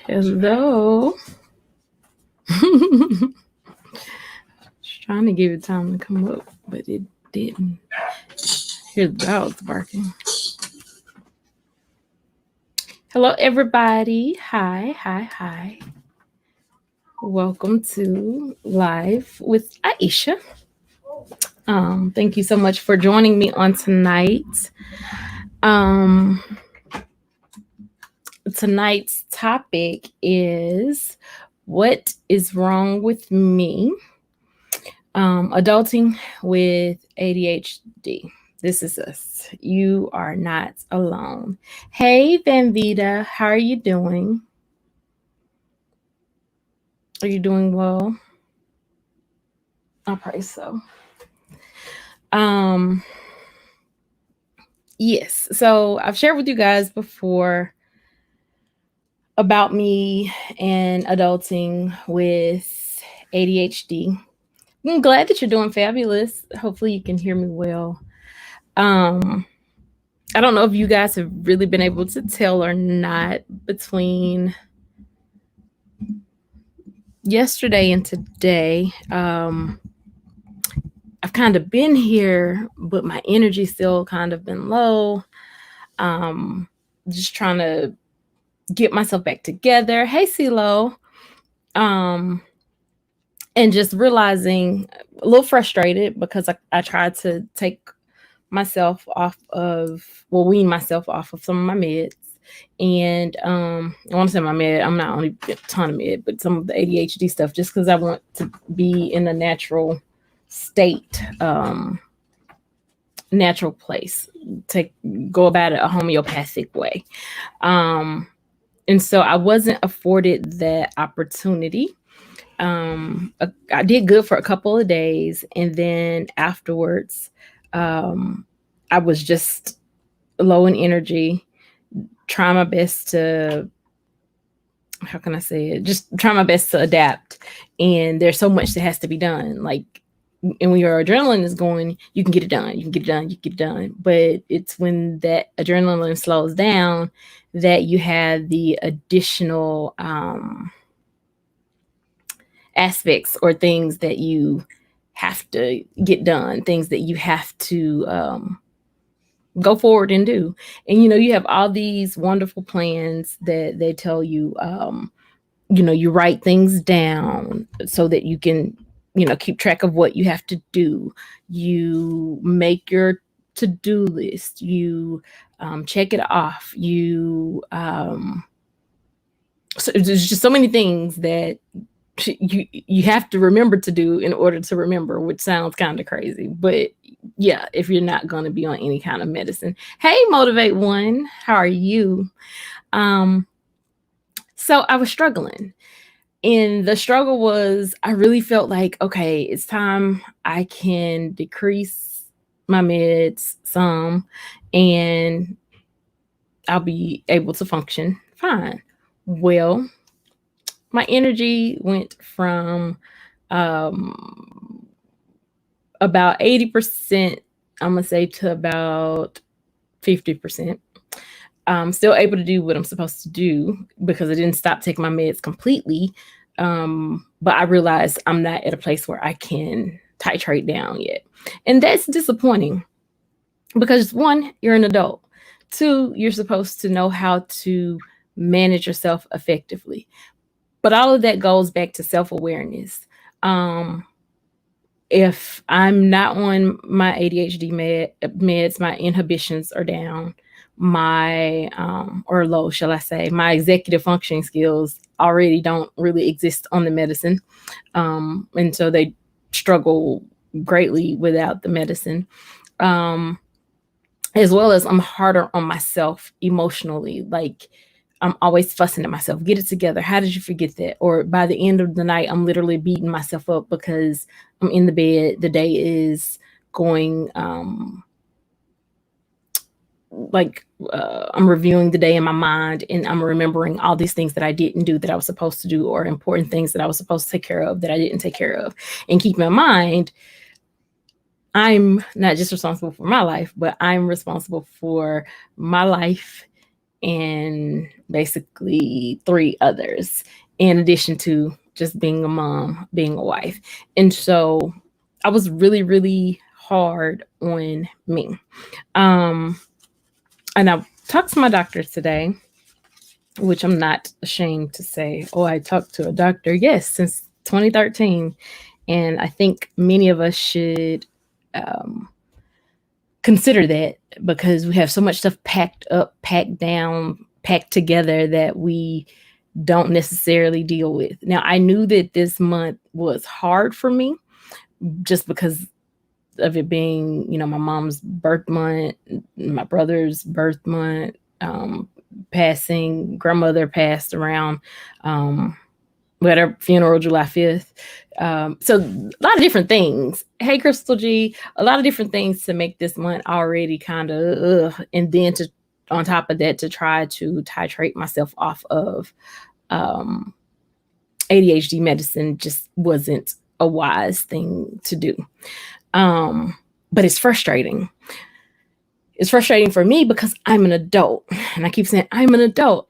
Hello. Just trying to give it time to come up, but it didn't. Hear the dogs barking. Hello, everybody. Hi. Welcome to Live with Aisha. Thank you so much for joining me on tonight. Um, Tonight's topic is what is wrong with me? Adulting with ADHD. This is us. You are not alone. Hey, Vanvita, how are you doing? Are you doing well? I pray so. Yes. So I've shared with you guys before about me and adulting with ADHD. I'm glad that you're doing fabulous. Hopefully you can hear me well. I don't know if you guys have really been able to tell or not between yesterday and today. I've kind of been here, but my energy's still kind of been low. Just trying to get myself back together. Hey, CeeLo. And just realizing a little frustrated because I tried to take myself off of, wean myself off of some of my meds. And I want to say my med, I'm not only a ton of med, but some of the ADHD stuff, just because I want to be in a natural state, natural place, go about it a homeopathic way. And so I wasn't afforded that opportunity. I did good for a couple of days, and then afterwards, I was just low in energy, trying my best to, how can I say it? Just try my best to adapt. And there's so much that has to be done. Like, and when your adrenaline is going, you can get it done. But it's when that adrenaline slows down that you have the additional aspects or things that you have to get done, things that you have to go forward and do. And you have all these wonderful plans that they tell you, you write things down so that you can keep track of what you have to do. You make your to-do list, you check it off, so there's just so many things that you have to remember to do in order to remember, which sounds kind of crazy, but yeah, if you're not going to be on any kind of medicine. Hey, Motivate One, how are you? So I was struggling, and the struggle was, I really felt like, okay, it's time I can decrease my meds some and I'll be able to function fine. Well, my energy went from about 80%, I'm going to say, to about 50%. I'm still able to do what I'm supposed to do because I didn't stop taking my meds completely. But I realized I'm not at a place where I can titrate down yet. And that's disappointing because, one, you're an adult. Two, you're supposed to know how to manage yourself effectively. But all of that goes back to self-awareness. If I'm not on my ADHD meds, my inhibitions are down, my or low, shall I say, my executive functioning skills already don't really exist on the medicine. And so they struggle greatly without the medicine. As well as I'm harder on myself emotionally. Like, I'm always fussing at myself. Get it together. How did you forget that? Or by the end of the night, I'm literally beating myself up because I'm in the bed. The day is going, I'm reviewing the day in my mind, and I'm remembering all these things that I didn't do that I was supposed to do, or important things that I was supposed to take care of that I didn't take care of. And keep in mind, I'm not just responsible for my life, but I'm responsible for my life and basically 3 others, in addition to just being a mom, being a wife. And so I was really, really hard on me. Um, and I talked to my doctor today, which I'm not ashamed to say, oh, I talked to a doctor. Yes, since 2013. And I think many of us should consider that, because we have so much stuff packed up, packed down, packed together that we don't necessarily deal with. Now, I knew that this month was hard for me just because of it being, my mom's birth month, my brother's birth month, passing, grandmother passed around, we had our funeral July 5th. So a lot of different things. Hey, Crystal G, a lot of different things to make this month already kind of, and then to, on top of that, to try to titrate myself off of ADHD medicine just wasn't a wise thing to do. But it's frustrating. It's frustrating for me because I'm an adult, and I keep saying I'm an adult,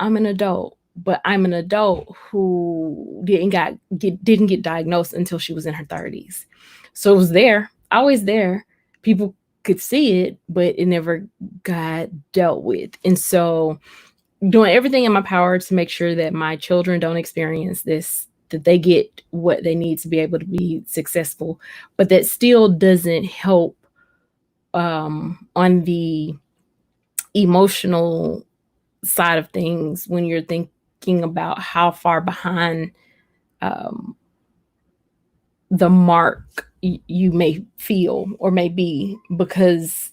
but I'm an adult who didn't get diagnosed until she was in her 30s. So it was there, always there. People could see it, but it never got dealt with. And so doing everything in my power to make sure that my children don't experience this, that they get what they need to be able to be successful, but that still doesn't help on the emotional side of things when you're thinking about how far behind the mark you may feel or may be because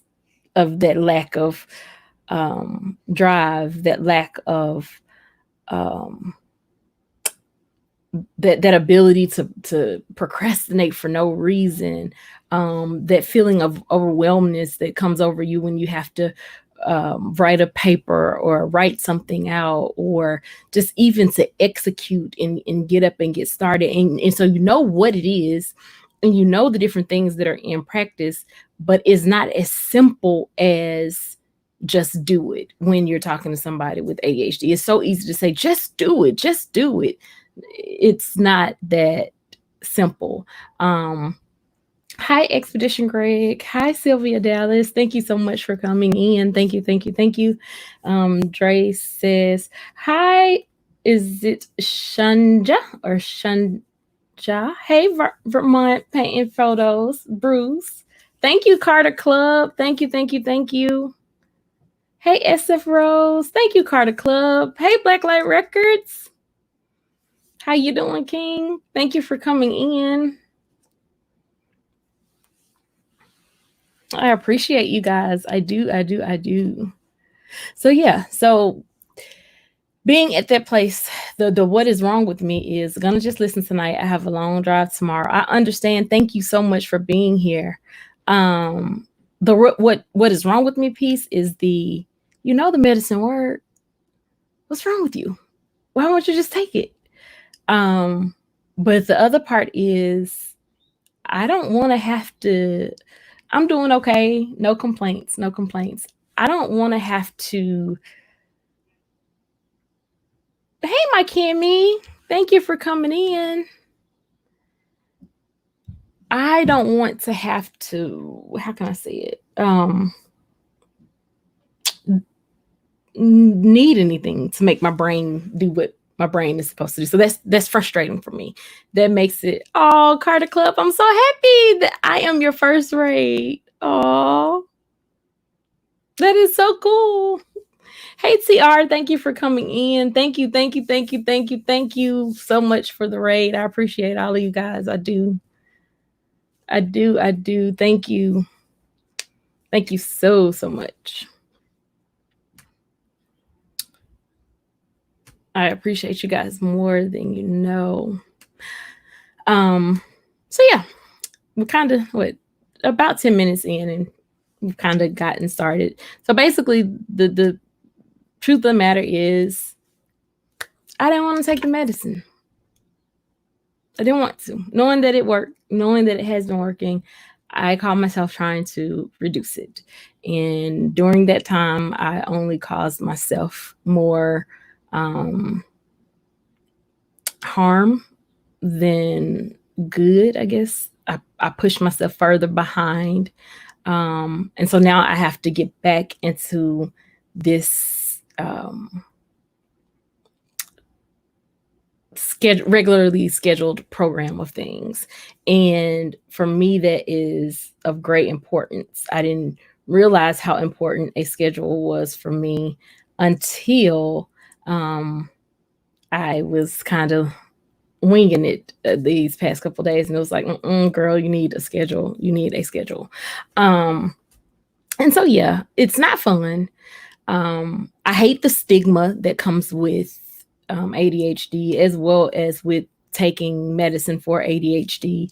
of that lack of drive, that lack of that ability to procrastinate for no reason, that feeling of overwhelmness that comes over you when you have to write a paper or write something out, or just even to execute and get up and get started. And so you know what it is, and you know the different things that are in practice, but it's not as simple as just do it. When you're talking to somebody with ADHD, it's so easy to say, just do it, just do it. It's not that simple. Hi, Expedition Greg. Hi, Sylvia Dallas. Thank you so much for coming in. Thank you, thank you, thank you. Dre says, hi, is it Shunja or Shunja? Hey, Vermont Painting Photos. Bruce. Thank you, Carter Club. Thank you, thank you, thank you. Hey, SF Rose. Thank you, Carter Club. Hey, Blacklight Records. How you doing, King? Thank you for coming in. I appreciate you guys. I do. So yeah, so being at that place, the what is wrong with me is gonna just listen tonight. I have a long drive tomorrow. I understand. Thank you so much for being here. The what is wrong with me piece is the medicine word. What's wrong with you? Why won't you just take it? But the other part is I don't want to have to. I'm doing okay. No complaints. No complaints. I don't want to have to. Hey, my Kimmy. Thank you for coming in. I don't want to have to. How can I say it? Need anything to make my brain do what my brain is supposed to do. So that's frustrating for me. That makes it, oh, Carter Club, I'm so happy that I am your first raid. Oh, that is so cool. Hey, TR, thank you for coming in. Thank you so much for the raid. I appreciate all of you guys. I do. Thank you. Thank you so much. I appreciate you guys more than you know. So yeah, we're kind of about 10 minutes in, and we've kind of gotten started. So basically, the truth of the matter is, I didn't want to take the medicine. I didn't want to, knowing that it worked, knowing that it has been working. I call myself trying to reduce it. And during that time, I only caused myself more harm than good, I guess. I pushed myself further behind. And so now I have to get back into this regularly scheduled program of things. And for me, that is of great importance. I didn't realize how important a schedule was for me until I was kind of winging it these past couple days, and it was like, girl, you need a schedule. You need a schedule. And so, yeah, it's not fun. I hate the stigma that comes with ADHD, as well as with taking medicine for ADHD.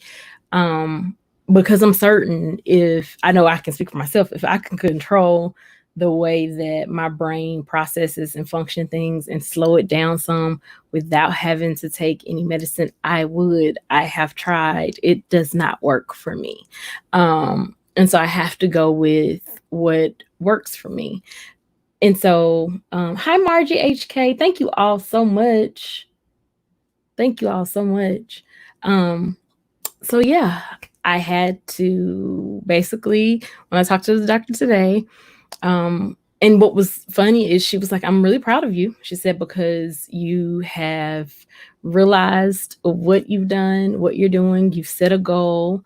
Because I'm certain, if I know I can speak for myself, if I can control the way that my brain processes and function things and slow it down some without having to take any medicine, I would. I have tried. It does not work for me. And so I have to go with what works for me. And so, hi, Margie HK. Thank you all so much. Thank you all so much. So, yeah, I had to basically, when I talked to the doctor today, and what was funny is she was like, I'm really proud of you. She said, because you have realized what you've done, what you're doing. You've set a goal,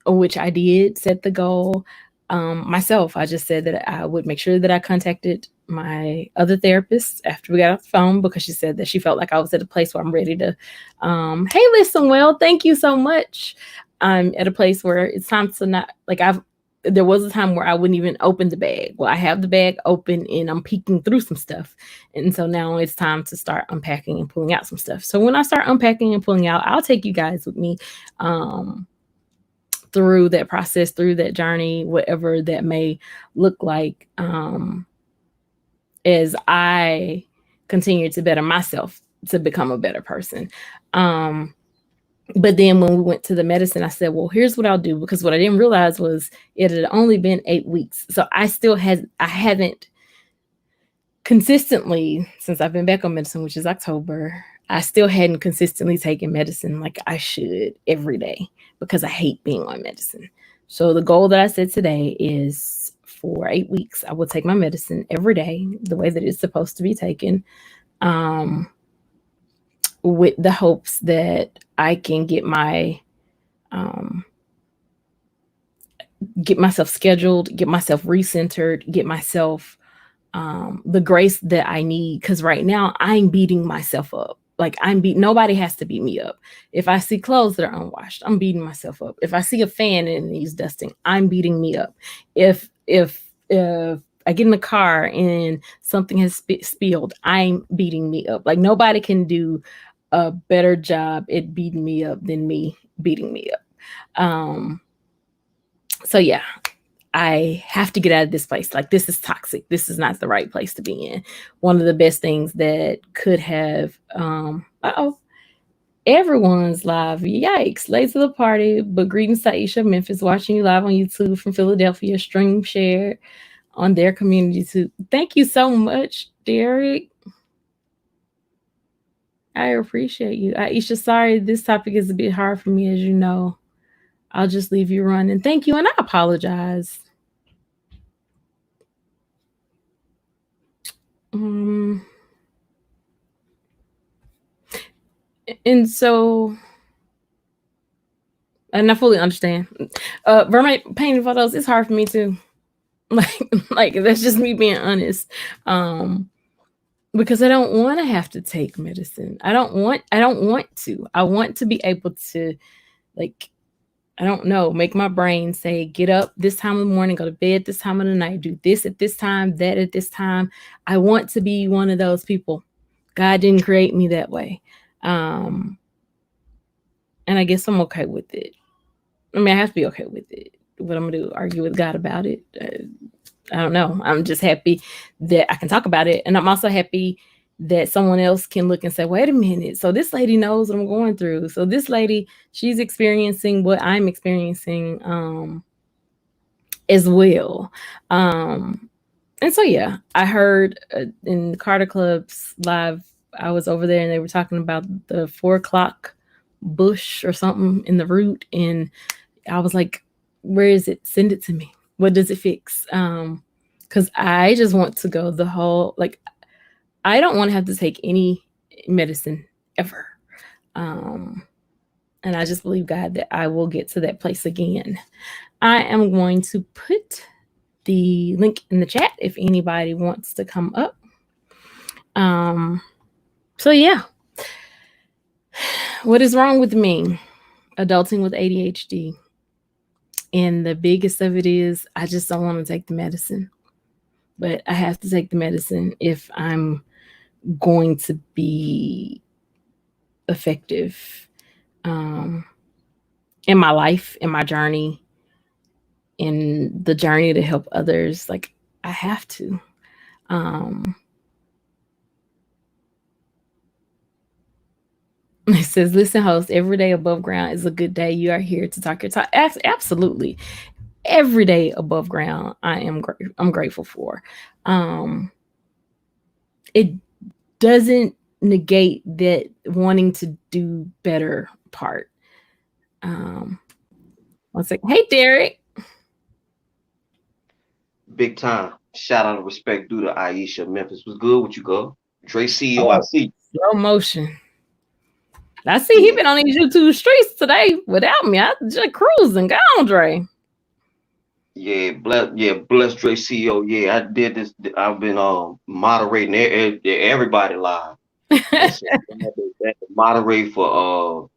which I did set the goal. Myself, I just said that I would make sure that I contacted my other therapist after we got off the phone, because she said that she felt like I was at a place where I'm ready to, hey, listen, well, thank you so much. I'm at a place where it's time to not, like, there was a time where I wouldn't even open the bag. Well, I have the bag open and I'm peeking through some stuff. And so now it's time to start unpacking and pulling out some stuff. So when I start unpacking and pulling out, I'll take you guys with me through that process, through that journey, whatever that may look like, as I continue to better myself to become a better person. But then when we went to the medicine, I said, well, here's what I'll do, because what I didn't realize was it had only been 8 weeks. So I haven't consistently, since I've been back on medicine, which is October, I still hadn't consistently taken medicine like I should every day, because I hate being on medicine. So the goal that I set today is for 8 weeks, I will take my medicine every day, the way that it's supposed to be taken, with the hopes that I can get myself scheduled, get myself recentered, get myself the grace that I need. Because right now I'm beating myself up. Like, nobody has to beat me up. If I see clothes that are unwashed, I'm beating myself up. If I see a fan and it needs dusting, I'm beating me up. If I get in the car and something has spilled, I'm beating me up. Like, nobody can do a better job at beating me up than me beating me up. So yeah, I have to get out of this place. Like, this is toxic. This is not the right place to be in. One of the best things that could have, everyone's live. Yikes, late to the party. But greetings to Iseashia, Memphis, watching you live on YouTube from Philadelphia, stream shared on their community too. Thank you so much, Derek. I appreciate you. Iseashia, sorry, this topic is a bit hard for me, as you know. I'll just leave you running. Thank you, and I apologize. And so, and I fully understand. Vermeil painting photos, it's hard for me too. Like that's just me being honest. Because I don't want to have to take medicine. I don't want to. I want to be able to, like, I don't know, make my brain say, get up this time of the morning, go to bed this time of the night, do this at this time, that at this time. I want to be one of those people. God didn't create me that way. And I guess I'm okay with it. I mean, I have to be okay with it. What I'm going to do, argue with God about it? I don't know. I'm just happy that I can talk about it. And I'm also happy that someone else can look and say, wait a minute. So this lady knows what I'm going through. So this lady, she's experiencing what I'm experiencing as well. And so, yeah, I heard in Carter Club's live, I was over there and they were talking about the 4 o'clock bush or something in the root. And I was like, where is it? Send it to me. What does it fix? Because I just want to go the whole, like, I don't want to have to take any medicine ever. And I just believe, God, that I will get to that place again. I am going to put the link in the chat if anybody wants to come up. So yeah. What is wrong with me? Adulting with ADHD. And the biggest of it is I just don't want to take the medicine. But I have to take the medicine if I'm going to be effective in my life, in my journey, in the journey to help others. Like, I have to. It says, listen, host, every day above ground is a good day. You are here to talk your talk. Absolutely. Every day above ground, I'm grateful for. It doesn't negate that wanting to do better part. One second. Hey, Derek. Big time. Shout out and respect due to Iseashia, Memphis. Was good with you, go. Dre CEO, I see. Slow motion. I see he been on these YouTube streets today without me. I just cruising. Go on, Dre. Yeah, bless Dre CEO. Yeah, I did this. I've been moderating everybody live. So moderate for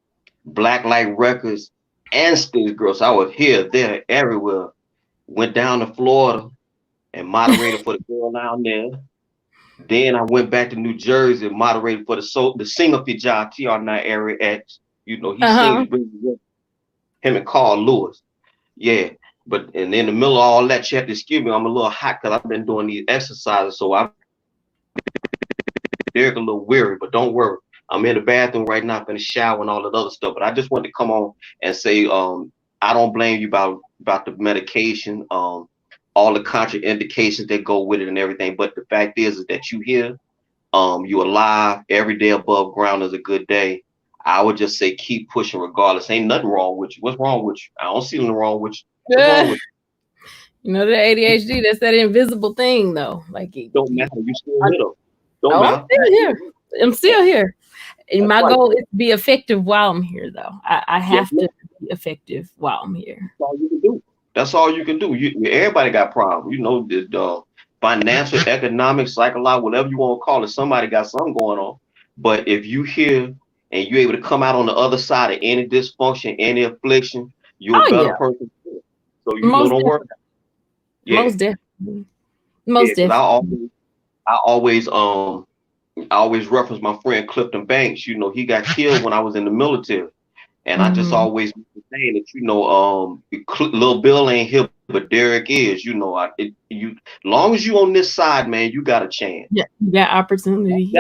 Black Light Records and Stage Girls. I was here, there, everywhere. Went down to Florida and moderated for the girl down there. Then I went back to New Jersey and moderated for the singer Fijah TR9 area X. You know, he sings really well. Him and Carl Lewis. Yeah. But and in the middle of all that, you have to excuse me, I'm a little hot because I've been doing these exercises. So I'm Derek a little weary, but don't worry. I'm in the bathroom right now, in the shower and all that other stuff. But I just wanted to come on and say, I don't blame you about the medication, all the contraindications that go with it and everything. But the fact is that you here, you alive. Every day above ground is a good day. I would just say keep pushing regardless. Ain't nothing wrong with you. What's wrong with you? I don't see nothing wrong with you. What's wrong with you? You know, the ADHD, that's that invisible thing, though. Like, it don't matter. You still here, though. Don't matter. I'm still here. I'm still here. And my goal is to be effective while I'm here, though. I have to be effective while I'm here. That's all you can do. That's all you can do. Everybody got problems. You know, the financial, economic, psychological, whatever you want to call it. Somebody got something going on. But if you here and you're able to come out on the other side of any dysfunction, any affliction, you're a better person. So you know, don't worry. Yeah. Most definitely. Most definitely. I always reference my friend Clifton Banks. You know, he got killed when I was in the military. And I just always saying that, you know, Lil Bill ain't here, but Derek is. You know, long as you on this side, man, you got a chance. Yeah, you got opportunity.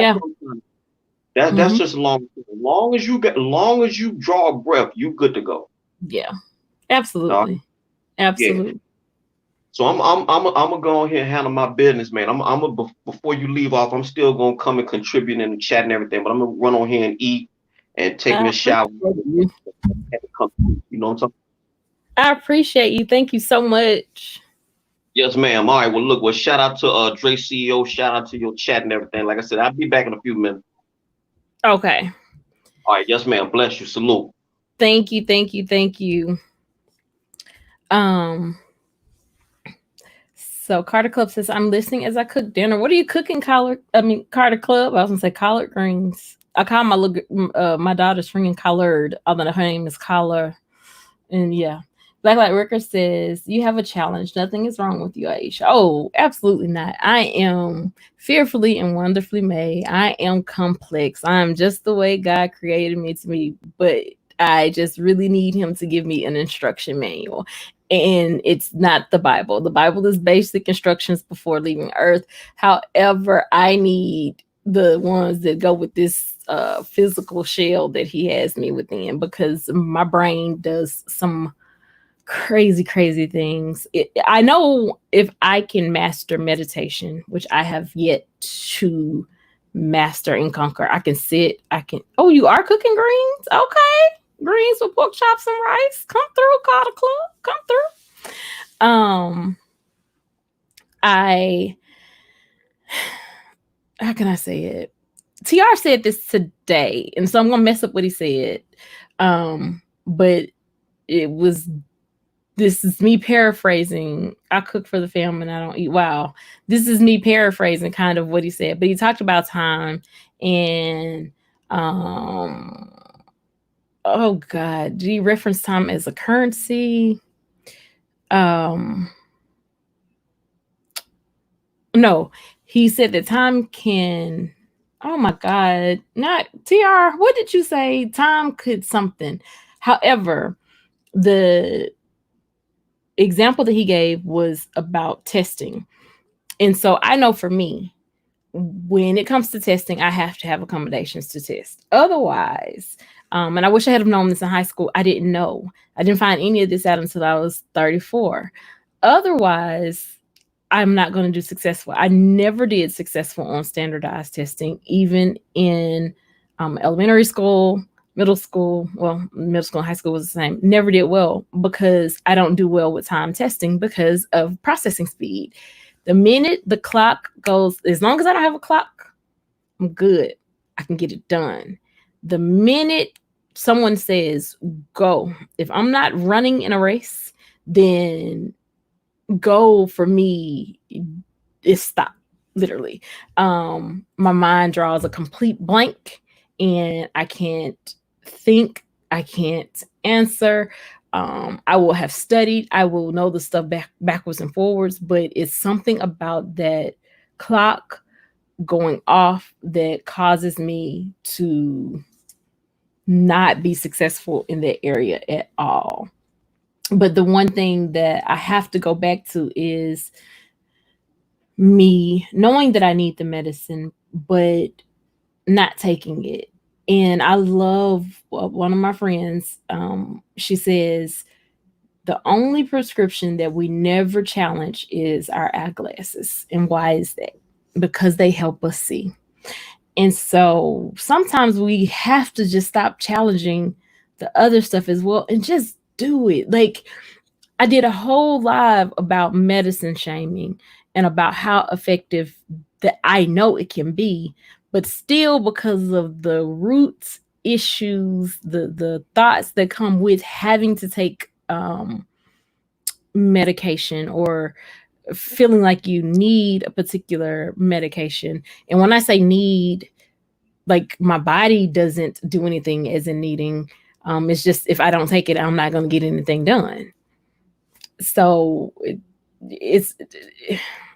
That's just long as you draw a breath, you good to go. Yeah, absolutely, absolutely. Yeah. So I'm gonna go ahead and handle my business, man. Before you leave off, I'm still gonna come and contribute in the chat and everything, but I'm gonna run on here and eat and take me a shower. You know what I'm talking? I appreciate you. Thank you so much. Yes, ma'am. All right. Well, look. Well, shout out to Dre CEO. Shout out to your chat and everything. Like I said, I'll be back in a few minutes. Okay. All right. Yes, ma'am. Bless you. Salute. Thank you. Thank you. Thank you. So Carter Club says, I'm listening as I cook dinner. What are you cooking, Carter Club? I was gonna say collard greens. I call my daughter's friend collard, although her name is Collar. And yeah. Black Light Record says, you have a challenge. Nothing is wrong with you, Aisha. Oh, absolutely not. I am fearfully and wonderfully made. I am complex. I'm just the way God created me to be, but I just really need him to give me an instruction manual. And it's not the Bible. The Bible is basic instructions before leaving Earth. However, I need the ones that go with this physical shell that he has me within, because my brain does some crazy things. I know if I can master meditation, which I have yet to master and conquer, I can sit, I can. Oh, you are cooking greens? Okay. Greens with pork chops and rice. Come through, call the club. Come through. I How can I say it? TR said this today, and so I'm gonna mess up what he said. But it was this is me paraphrasing. I cook for the family and I don't eat. Wow. This is me paraphrasing kind of what he said. But he talked about time and oh God, did he reference time as a currency? No, he said that time can, oh my God, not TR. What did you say? Time could something. However, the example that he gave was about testing. And so I know for me, when it comes to testing, I have to have accommodations to test. Otherwise, and I wish I had known this in high school. I didn't know. I didn't find any of this out until I was 34. Otherwise, I'm not going to do successful. I never did successful on standardized testing, even in elementary school, middle school. Well, middle school and high school was the same. Never did well because I don't do well with time testing because of processing speed. The minute the clock goes, as long as I don't have a clock, I'm good. I can get it done. The minute someone says go, if I'm not running in a race, then go for me is stop, literally. My mind draws a complete blank and I can't think, I can't answer. I will have studied, I will know the stuff backwards and forwards, but it's something about that clock going off that causes me to not be successful in that area at all. But the one thing that I have to go back to is me knowing that I need the medicine, but not taking it. And I love one of my friends. She says, the only prescription that we never challenge is our eyeglasses. And why is that? Because they help us see. And so sometimes we have to just stop challenging the other stuff as well and just do it. Like, I did a whole live about medicine shaming and about how effective that I know it can be, but still because of the roots issues, the thoughts that come with having to take medication or feeling like you need a particular medication. And when I say need, like my body doesn't do anything as in needing. It's just if I don't take it, I'm not going to get anything done. So it's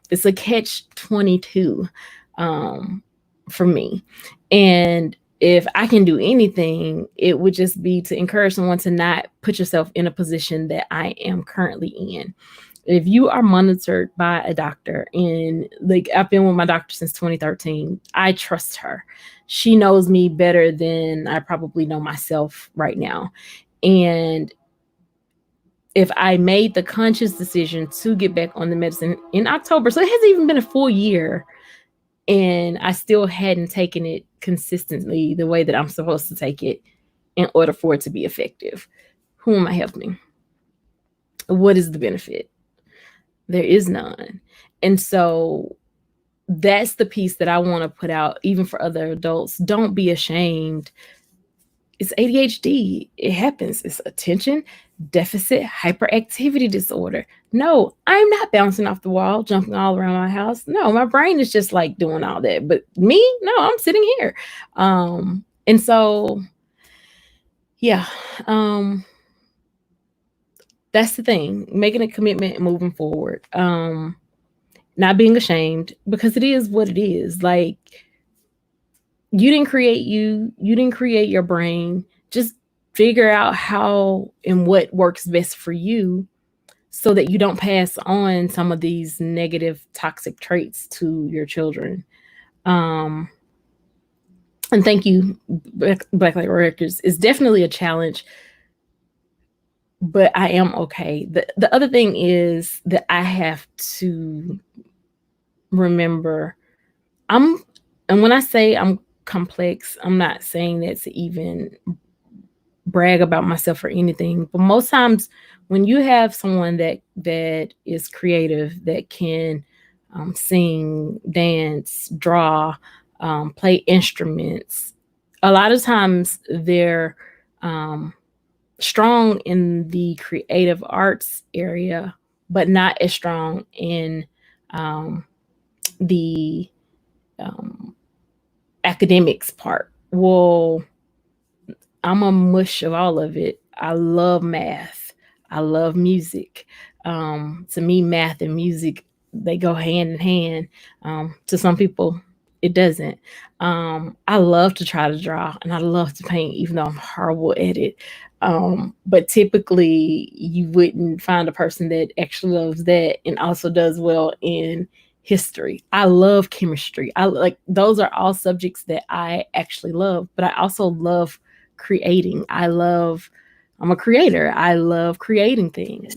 it's a catch 22 for me. And if I can do anything, it would just be to encourage someone to not put yourself in a position that I am currently in. If you are monitored by a doctor, and like I've been with my doctor since 2013, I trust her. She knows me better than I probably know myself right now. And if I made the conscious decision to get back on the medicine in October, so it hasn't even been a full year, and I still hadn't taken it consistently the way that I'm supposed to take it in order for it to be effective, who am I helping? What is the benefit? There is none. And so that's the piece that I want to put out, even for other adults. Don't be ashamed. It's ADHD. It happens. It's attention deficit hyperactivity disorder. No, I'm not bouncing off the wall, jumping all around my house. No, my brain is just like doing all that. But me, no, I'm sitting here. And so, yeah, that's the thing. Making a commitment and moving forward. Not being ashamed, because it is what it is. Like, you didn't create you didn't create your brain. Just figure out how and what works best for you so that you don't pass on some of these negative toxic traits to your children. and thank you, Blacklight Records, is definitely a challenge, but I am okay. The other thing is that I have to remember I'm, and when I say I'm complex, I'm not saying that to even brag about myself or anything, but most times when you have someone that is creative, that can sing, dance, draw, play instruments, a lot of times they're um, strong in the creative arts area, but not as strong in um, the um, academics part. Well, I'm a mush of all of it. I love math. I love music. To me, math and music, they go hand in hand. To some people, it doesn't. I love to try to draw and I love to paint, even though I'm horrible at it. But typically, you wouldn't find a person that actually loves that and also does well in history. I love chemistry. I like, those are all subjects that I actually love, but I also love creating. I'm a creator. I love creating things.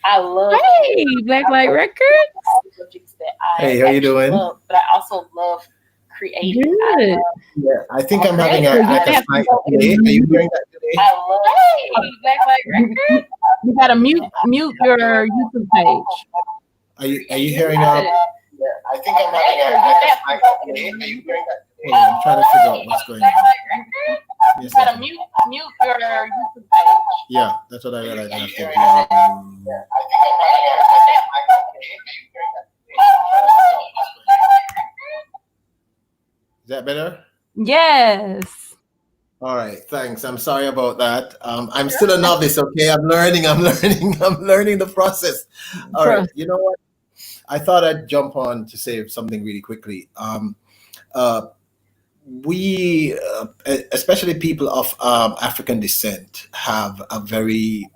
I love Hey, Blacklight Records. subjects that I Hey, how you doing? love, but I also love creating. Good. Yeah, I think I'm having Okay, like a yeah. slight delay. Are you hearing that today? I love Hey, Blacklight Records. You gotta mute your YouTube page. Are you hearing Yeah, I think I'm having like a slight delay. Are you hearing that today? I'm trying to figure out what's going on. You Yes, gotta mute your YouTube page. yeah, that's what I realized. I have to do. I think I'm having like a slight delay. Are you hearing that today? I'm trying to figure out what's going on. Is that better? Yes. All right, thanks. I'm sorry about that. I'm still a novice, okay? I'm learning, I'm learning the process. All right, you know what? I thought I'd jump on to say something really quickly. We, especially people of African descent, have a very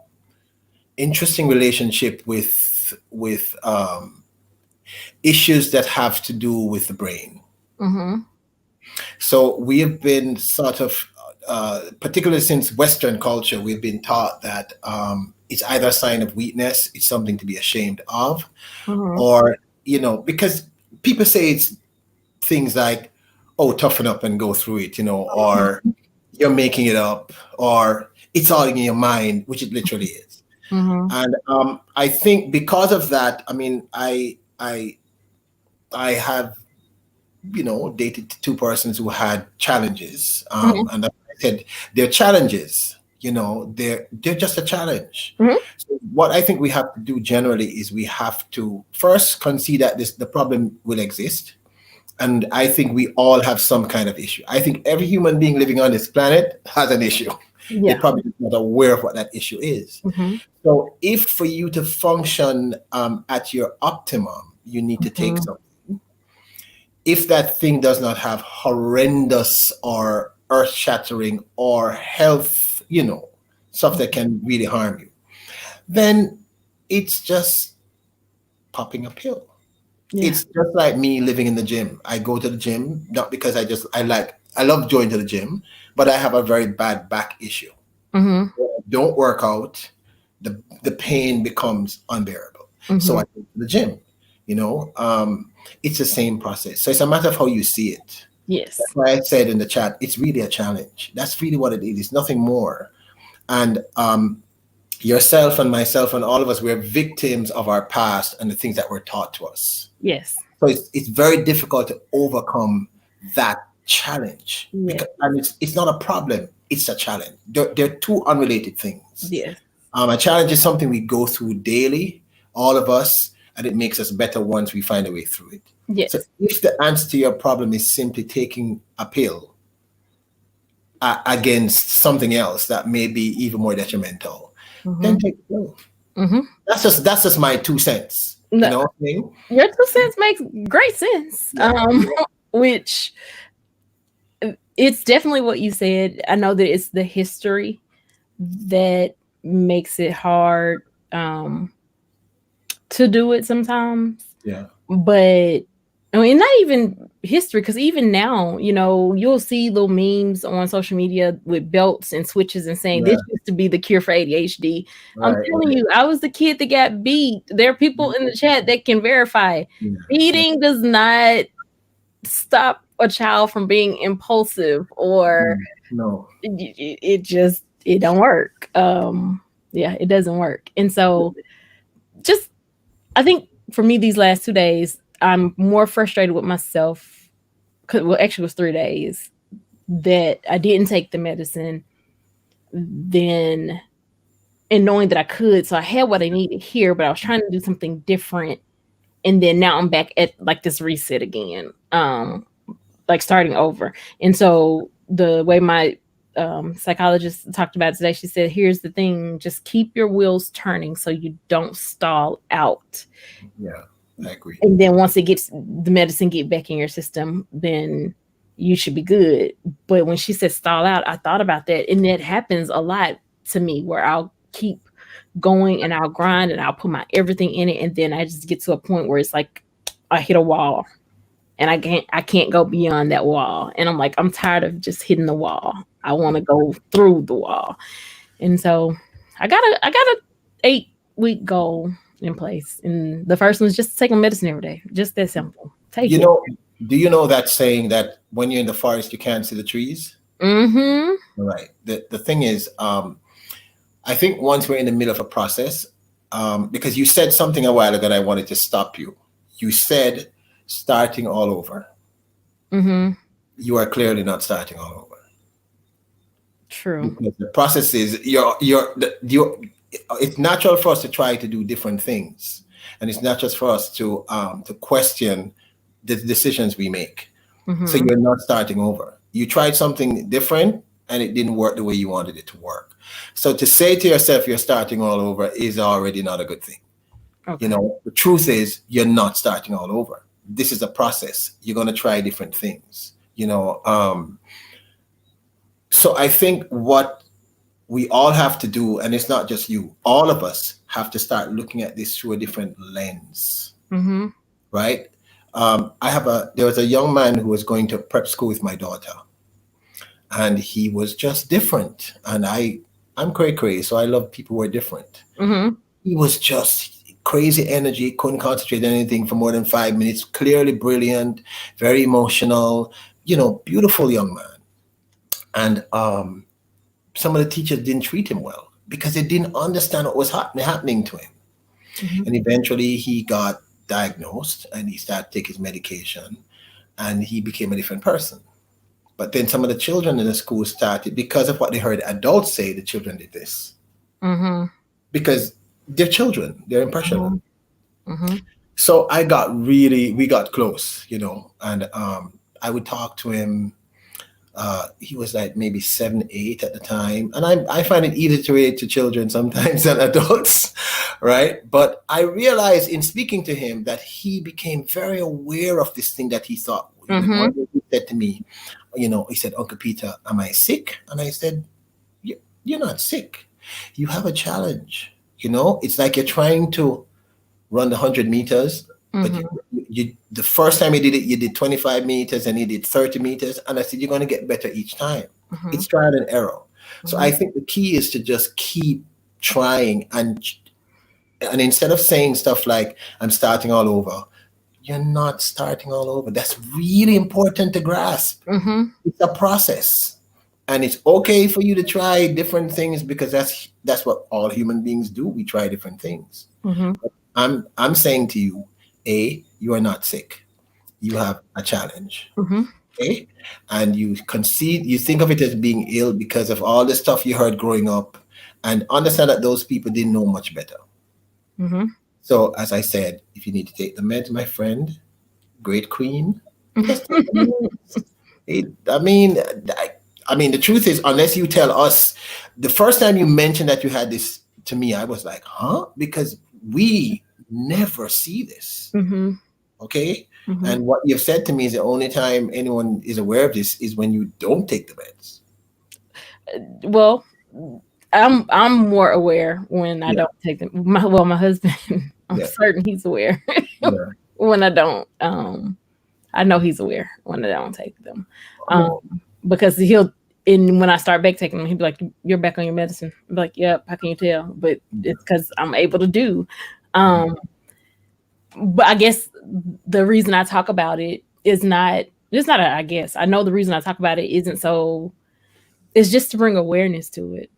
interesting relationship with issues that have to do with the brain. Mm-hmm. So we have been sort of, particularly since Western culture, we've been taught that it's either a sign of weakness, it's something to be ashamed of, Mm-hmm. or, because people say it's things like, oh, toughen up and go through it, or you're making it up, or it's all in your mind, which it literally is. Mm-hmm. And I think because of that, I mean, I have dated two persons who had challenges, Mm-hmm. and I said they're challenges. They're just a challenge. Mm-hmm. So what I think we have to do generally is we have to first concede that the problem will exist, and I think we all have some kind of issue. I think every human being living on this planet has an issue. Yeah. They're probably not aware of what that issue is. Mm-hmm. So if for you to function at your optimum, you need to take Mhm. something. If that thing does not have horrendous or earth-shattering or health, stuff that can really harm you, then it's just popping a pill. Yeah. It's just like me living in the gym. I go to the gym not because I love going to the gym, but I have a very bad back issue. Mm-hmm. Don't work out, the pain becomes unbearable. So I go to the gym. It's the same process. So it's a matter of how you see it. Yes. That's why I said in the chat, it's really a challenge. That's really what it is. It's nothing more. And yourself and myself and all of us, we're victims of our past and the things that were taught to us. Yes. So it's very difficult to overcome that challenge. Yeah. And it's not a problem. It's a challenge. They're two unrelated things. Yes. A challenge is something we go through daily, all of us, and it makes us better once we find a way through it. Yes. So if the answer to your problem is simply taking a pill against something else that may be even more detrimental, then take the pill. Mm-hmm. That's just my 2 cents. No. You know what I mean? Your 2 cents makes great sense. Yeah. Which it's definitely what you said. I know that it's the history that makes it hard to do it sometimes. Yeah. But I mean, not even history, because even now, you'll see little memes on social media with belts and switches and saying this Yeah. used to be the cure for ADHD. I'm Right. telling you, I was the kid that got beat. There are people in the chat that can verify Yeah. beating does not stop a child from being impulsive, or No. it don't work. Yeah, it doesn't work. And so just, I think for me these last 2 days, I'm more frustrated with myself. Well, actually it was 3 days that I didn't take the medicine, then, and knowing that I could. So I had what I needed here, but I was trying to do something different. And then now I'm back at like this reset again. Like starting over. And so the way my psychologist talked about it today, she said, here's the thing, just keep your wheels turning so you don't stall out. Yeah, I agree. And then once the medicine get back in your system, then you should be good. But when she said stall out, I thought about that. And that happens a lot to me, where I'll keep going and I'll grind and I'll put my everything in it. And then I just get to a point where it's like I hit a wall and I can't go beyond that wall. And I'm like, I'm tired of just hitting the wall. I want to go through the wall. And so I got a 8-week goal in place. And the first one is just taking medicine every day. Just that simple. Take it. Do you know that saying that when you're in the forest you can't see the trees? Mm-hmm. Right. The thing is, I think once we're in the middle of a process, because you said something a while ago and I wanted to stop you. You said starting all over. Mm-hmm. You are clearly not starting all over. True. Because the process is it's natural for us to try to do different things, and it's not just for us to question the decisions we make. Mm-hmm. So you're not starting over. You tried something different and it didn't work the way you wanted it to work. So to say to yourself you're starting all over is already not a good thing. Okay. The truth is you're not starting all over. This is a process. You're going to try different things. So I think what we all have to do, and it's not just you, all of us have to start looking at this through a different lens. Mm-hmm. Right? There was a young man who was going to prep school with my daughter, and he was just different. And I'm cray, so I love people who are different. Mm-hmm. He was just crazy energy, couldn't concentrate on anything for more than 5 minutes, clearly brilliant, very emotional, beautiful young man. And some of the teachers didn't treat him well because they didn't understand what was happening to him. Mm-hmm. And eventually he got diagnosed and he started taking his medication and he became a different person. But then some of the children in the school started, because of what they heard adults say, the children did this. Mm-hmm. Because they're children, they're impressionable. Mm-hmm. So we got close, and I would talk to him. He was like maybe 7, 8 at the time. And I find it easier to relate to children sometimes than adults, right? But I realized in speaking to him that he became very aware of this thing that he thought. Mm-hmm. One day he said to me, he said, Uncle Peter, am I sick? And I said, you're not sick. You have a challenge. It's like you're trying to run the 100 meters. Mm-hmm. But the first time you did it, you did 25 meters and you did 30 meters. And I said, you're going to get better each time. Mm-hmm. It's trial and error. Mm-hmm. So I think the key is to just keep trying. And instead of saying stuff like, I'm starting all over, you're not starting all over. That's really important to grasp. Mm-hmm. It's a process. And it's okay for you to try different things because that's what all human beings do. We try different things. Mm-hmm. I'm saying to you, you are not sick. You have a challenge. Mm-hmm. Okay? And you think of it as being ill because of all the stuff you heard growing up, and understand that those people didn't know much better. Mm-hmm. So as I said, if you need to take the meds, my friend, great queen, just take the meds. I mean, the truth is, unless you tell us, the first time you mentioned that you had this to me, I was like, huh? Because we never see this. Mm-hmm. Okay? Mm-hmm. And what you've said to me is the only time anyone is aware of this is when you don't take the meds. Well, I'm more aware when I don't take them. My husband, I'm certain he's aware when I don't. I know he's aware when I don't take them. Oh, Because he'll, and when I start back taking them, he'll be like, "You're back on your medicine." I'm like, "Yep, how can you tell?" But it's because I'm able to do. Um, but I guess the reason I talk about it is not, it's not a, I guess I know the reason I talk about it isn't so, it's just to bring awareness to it,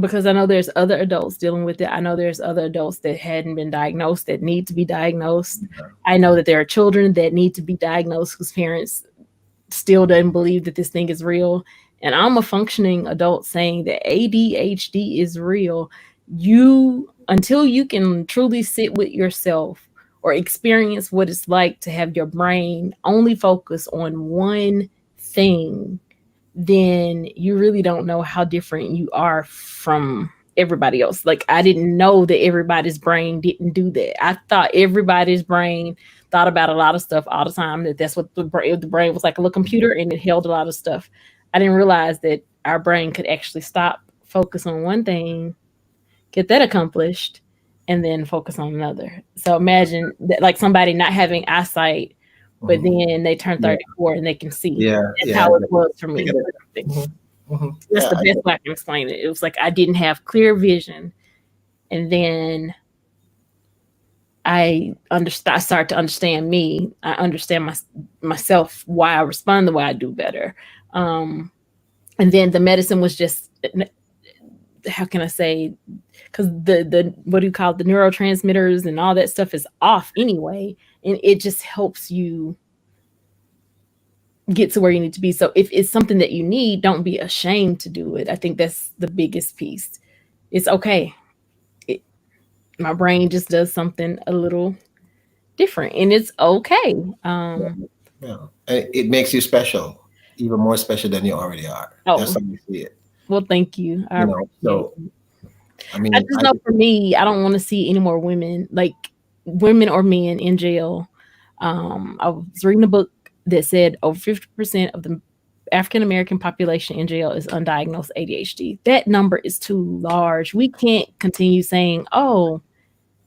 because I know there's other adults dealing with it. I know there's other adults that hadn't been diagnosed that need to be diagnosed. I know that there are children that need to be diagnosed whose parents still doesn't believe that this thing is real. And I'm a functioning adult saying that ADHD is real. You, until you can truly sit with yourself or experience what it's like to have your brain only focus on one thing, then you really don't know how different you are from everybody else. Like, I didn't know that everybody's brain didn't do that. I thought everybody's brain thought about a lot of stuff all the time, that that's what the brain was like, a little computer, and it held a lot of stuff. I didn't realize that our brain could actually stop, focus on one thing, get that accomplished, and then focus on another. So imagine that, like somebody not having eyesight, but then they turn yeah, 34 and they can see. yeah, That's yeah. how it was for I me. get it. Mhm, mhm. That's Yeah, the I best get way I can explain it. It was like I didn't have clear vision, and then I understand. I start to understand me. I understand myself, why I respond the way I do better. Um, and then the medicine was just, how can I say? Because the what do you call it, the neurotransmitters and all that stuff is off anyway, and it just helps you get to where you need to be. So if it's something that you need, don't be ashamed to do it. I think that's the biggest piece. It's okay. It, my brain just does something a little different, and it's okay. it. Yeah. And it makes you special, even more special than you already are. That's Oh, how you see it. well, thank you. I appreciate So it. I I mean, just know for me, I don't want to see any more women, like women or men in jail. I was reading a book that said over 50% of the African American population in jail is undiagnosed ADHD. That number is too large. We can't continue saying, "Oh,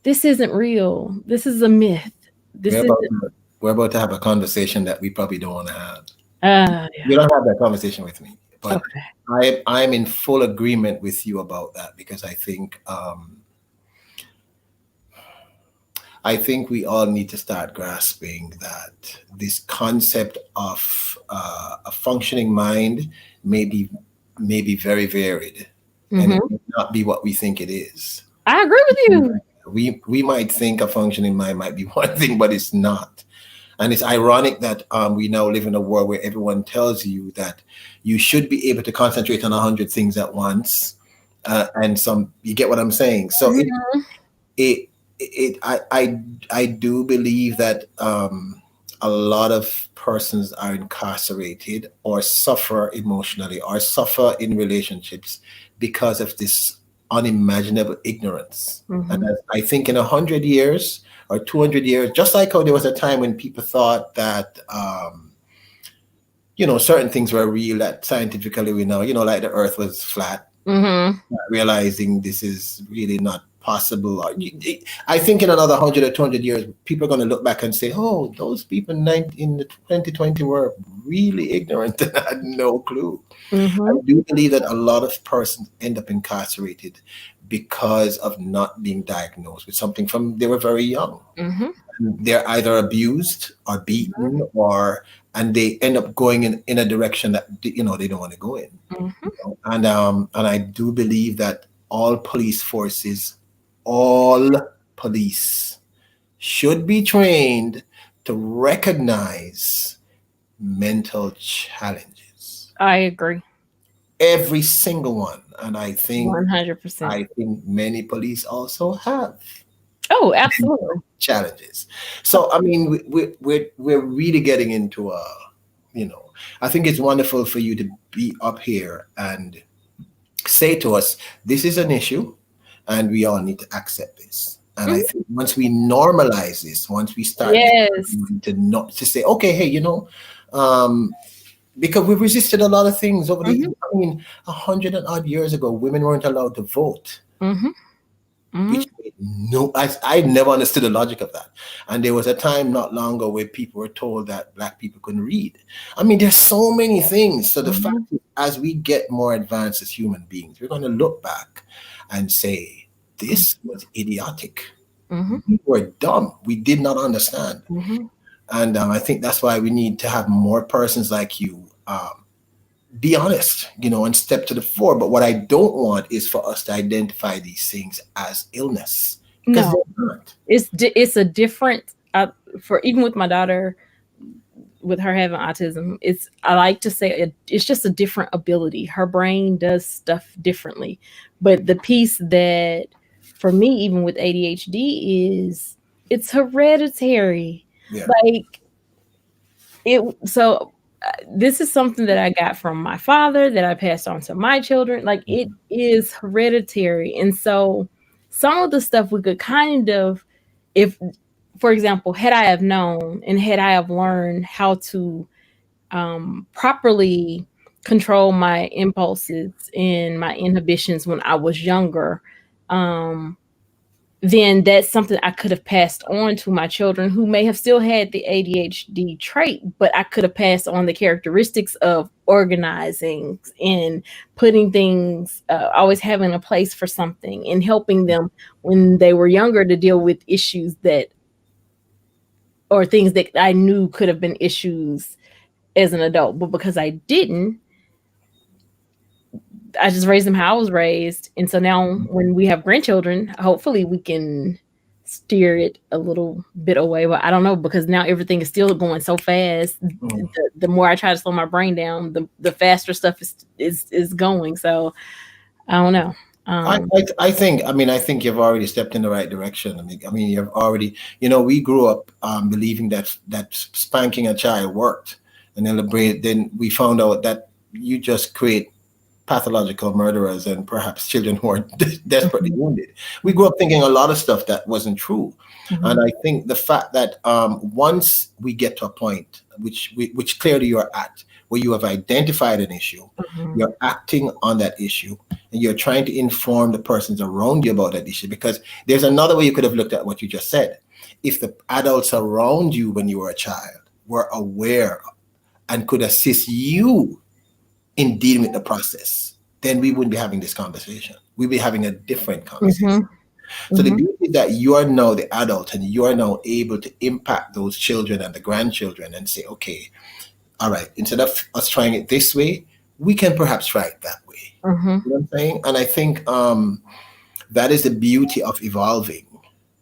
this isn't real. This is a myth. we're This is about to, we're about to have a conversation that we probably don't want to have. You yeah, don't have that conversation with me, but okay. I'm in full agreement with you about that because I think we all need to start grasping that this concept of a functioning mind may be very varied, and it Hmm. may not be what we think it is. I agree with you. We might think a functioning mind might be one thing, but it's not. And it's ironic that we now live in a world where everyone tells you that you should be able to concentrate on 100 things at once, and some you get what I'm saying. So Mhm. it I do believe that a lot of persons are incarcerated or suffer emotionally or suffer in relationships because of this unimaginable ignorance. And Mhm. I think in 100 years or 200 years, just like how there was a time when people thought that certain things were real that scientifically we know, like the Earth was flat, Mhm. realizing this is really not possible. I think in another 100 or 200 years, people are going to look back and say, "Oh, those people in the 2020 were really ignorant and had no clue." I Mhm. do believe that a lot of persons end up incarcerated because of not being diagnosed with something from they were very young. Mhm. They're either abused or beaten, or and they end up going in a direction that they don't want to go in. Mhm. And I do believe that all police should be trained to recognize mental challenges. I agree. Every single one. And I think 100%. many police also have Oh, absolutely. challenges. So I mean, we're really getting into you know, I think it's wonderful for you to be up here and say to us, this is an issue, and we all need to accept this. And I Mhm. think once we normalize this, once we start Yes. to not to say, okay, hey, um, because we've resisted a lot of things over the. Mhm. I mean, 100 and odd years ago, women weren't allowed to vote, Mhm. which Mhm. No, I never understood the logic of that. And there was a time not long ago where people were told that black people couldn't read. I mean, there's so many things. So the fact Mhm. is, as we get more advanced as human beings, we're going to look back and say, this was idiotic. Mhm. We were dumb. We did not understand. Mhm. And I think that's why we need to have more persons like you be honest, and step to the fore. But what I don't want is for us to identify these things as illness because No, they're not. it's a different for even with my daughter with her having autism. It's I like to say it's just a different ability. Her brain does stuff differently, but the piece that for me even with ADHD is it's hereditary. Yeah. Like it so this is something that I got from my father that I passed on to my children. Like it is hereditary. And so some of the stuff we could kind of, if, for example, had I have known and had I have learned how to properly control my impulses and my inhibitions when I was younger, um, then that's something I could have passed on to my children who may have still had the ADHD trait, but I could have passed on the characteristics of organizing and putting things, always having a place for something and helping them when they were younger to deal with issues that, or things that I knew could have been issues as an adult. But because I didn't, I just raised them how I was raised. And so now when we have grandchildren, hopefully we can steer it a little bit away. But I don't know because now everything is still going so fast. The more I try to slow my brain down, the faster stuff is going. So I don't know. I think you've already stepped in the right direction. I mean, you've already, we grew up believing that spanking a child worked, and then we found out that you just create pathological murderers and perhaps children who are desperately wounded. We grew up thinking a lot of stuff that wasn't true, and I think the fact that once we get to a point which clearly you're at, where you have identified an issue, you're acting on that issue, and you're trying to inform the persons around you about that issue. Because there's another way you could have looked at what you just said. If the adults around you when you were a child were aware and could assist you in dealing with the process, then we wouldn't be having this conversation. We'd be having a different conversation. So the beauty is that you are now the adult and you are now able to impact those children and the grandchildren and say, okay, all right, instead of us trying it this way, we can perhaps try it that way. You know what I'm saying? And I think that is the beauty of evolving.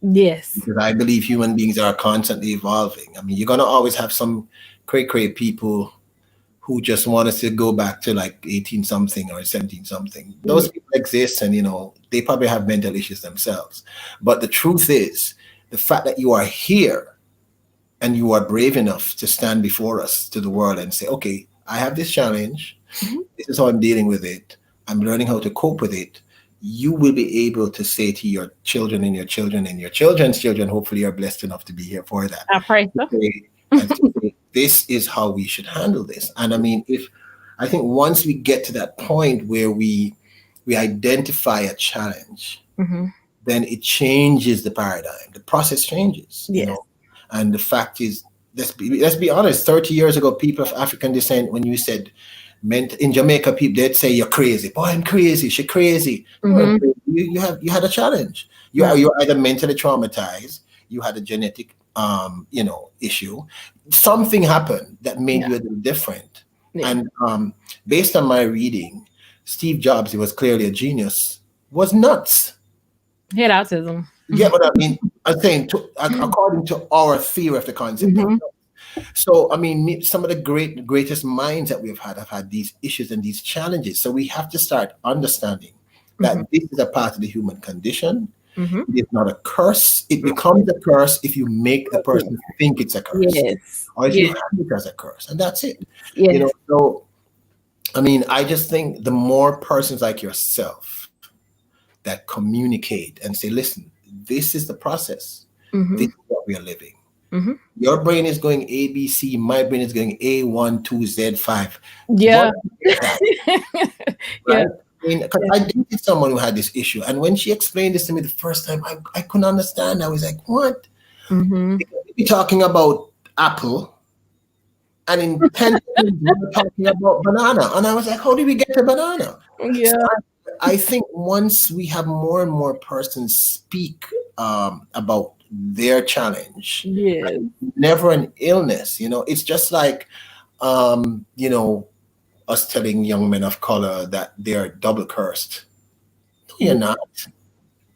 Yes. Because I believe human beings are constantly evolving. I mean, you're going to always have some cray people who just want us to go back to like 18 something or 17 something. Those people exist, and they probably have mental issues themselves. But the truth is, the fact that you are here and you are brave enough to stand before us to the world and say, okay, I have this challenge. This is how I'm dealing with it. I'm learning how to cope with it. You will be able to say to your children and your children and your children's children, hopefully you're blessed enough to be here for that. I pray so. And to say, this is how we should handle this. And I think once we get to that point where we identify a challenge, then it changes the paradigm. The process changes. Yes. And the fact is, let's be honest. 30 years ago, people of African descent, when you said in Jamaica, people they'd say you're crazy. Boy, I'm crazy. She's crazy. You had a challenge. You're either mentally traumatized. You had a genetic issue. Something happened that made you a little different. And based on my reading, Steve Jobs, he was clearly a genius, was nuts. He had autism. Yeah, but I mean, I'm saying according to our theory of the concept. So, I mean, some of the greatest minds that we've had have had these issues and these challenges. So we have to start understanding that this is a part of the human condition. It is not a curse. It becomes a curse if you make the person think it's a curse. Yes. Or if you have it as a curse. And that's it. Yes. So, I mean, I just think the more persons like yourself that communicate and say, listen, this is the process. This is what we are living. Your brain is going A, B, C. My brain is going A, 1, 2, Z, 5. Yeah. Right? mean, because I dated someone who had this issue, and when she explained this to me the first time, I couldn't understand. I was like, "What?" Mm-hmm. Because we're talking about apple, and in 10 seconds we're talking about banana, and I was like, "How did we get to banana?" So Yeah. I think once we have more and more persons speak about their challenge, Yes. never an illness. It's just like us telling young men of color that they're double cursed. No, you're Yeah. not.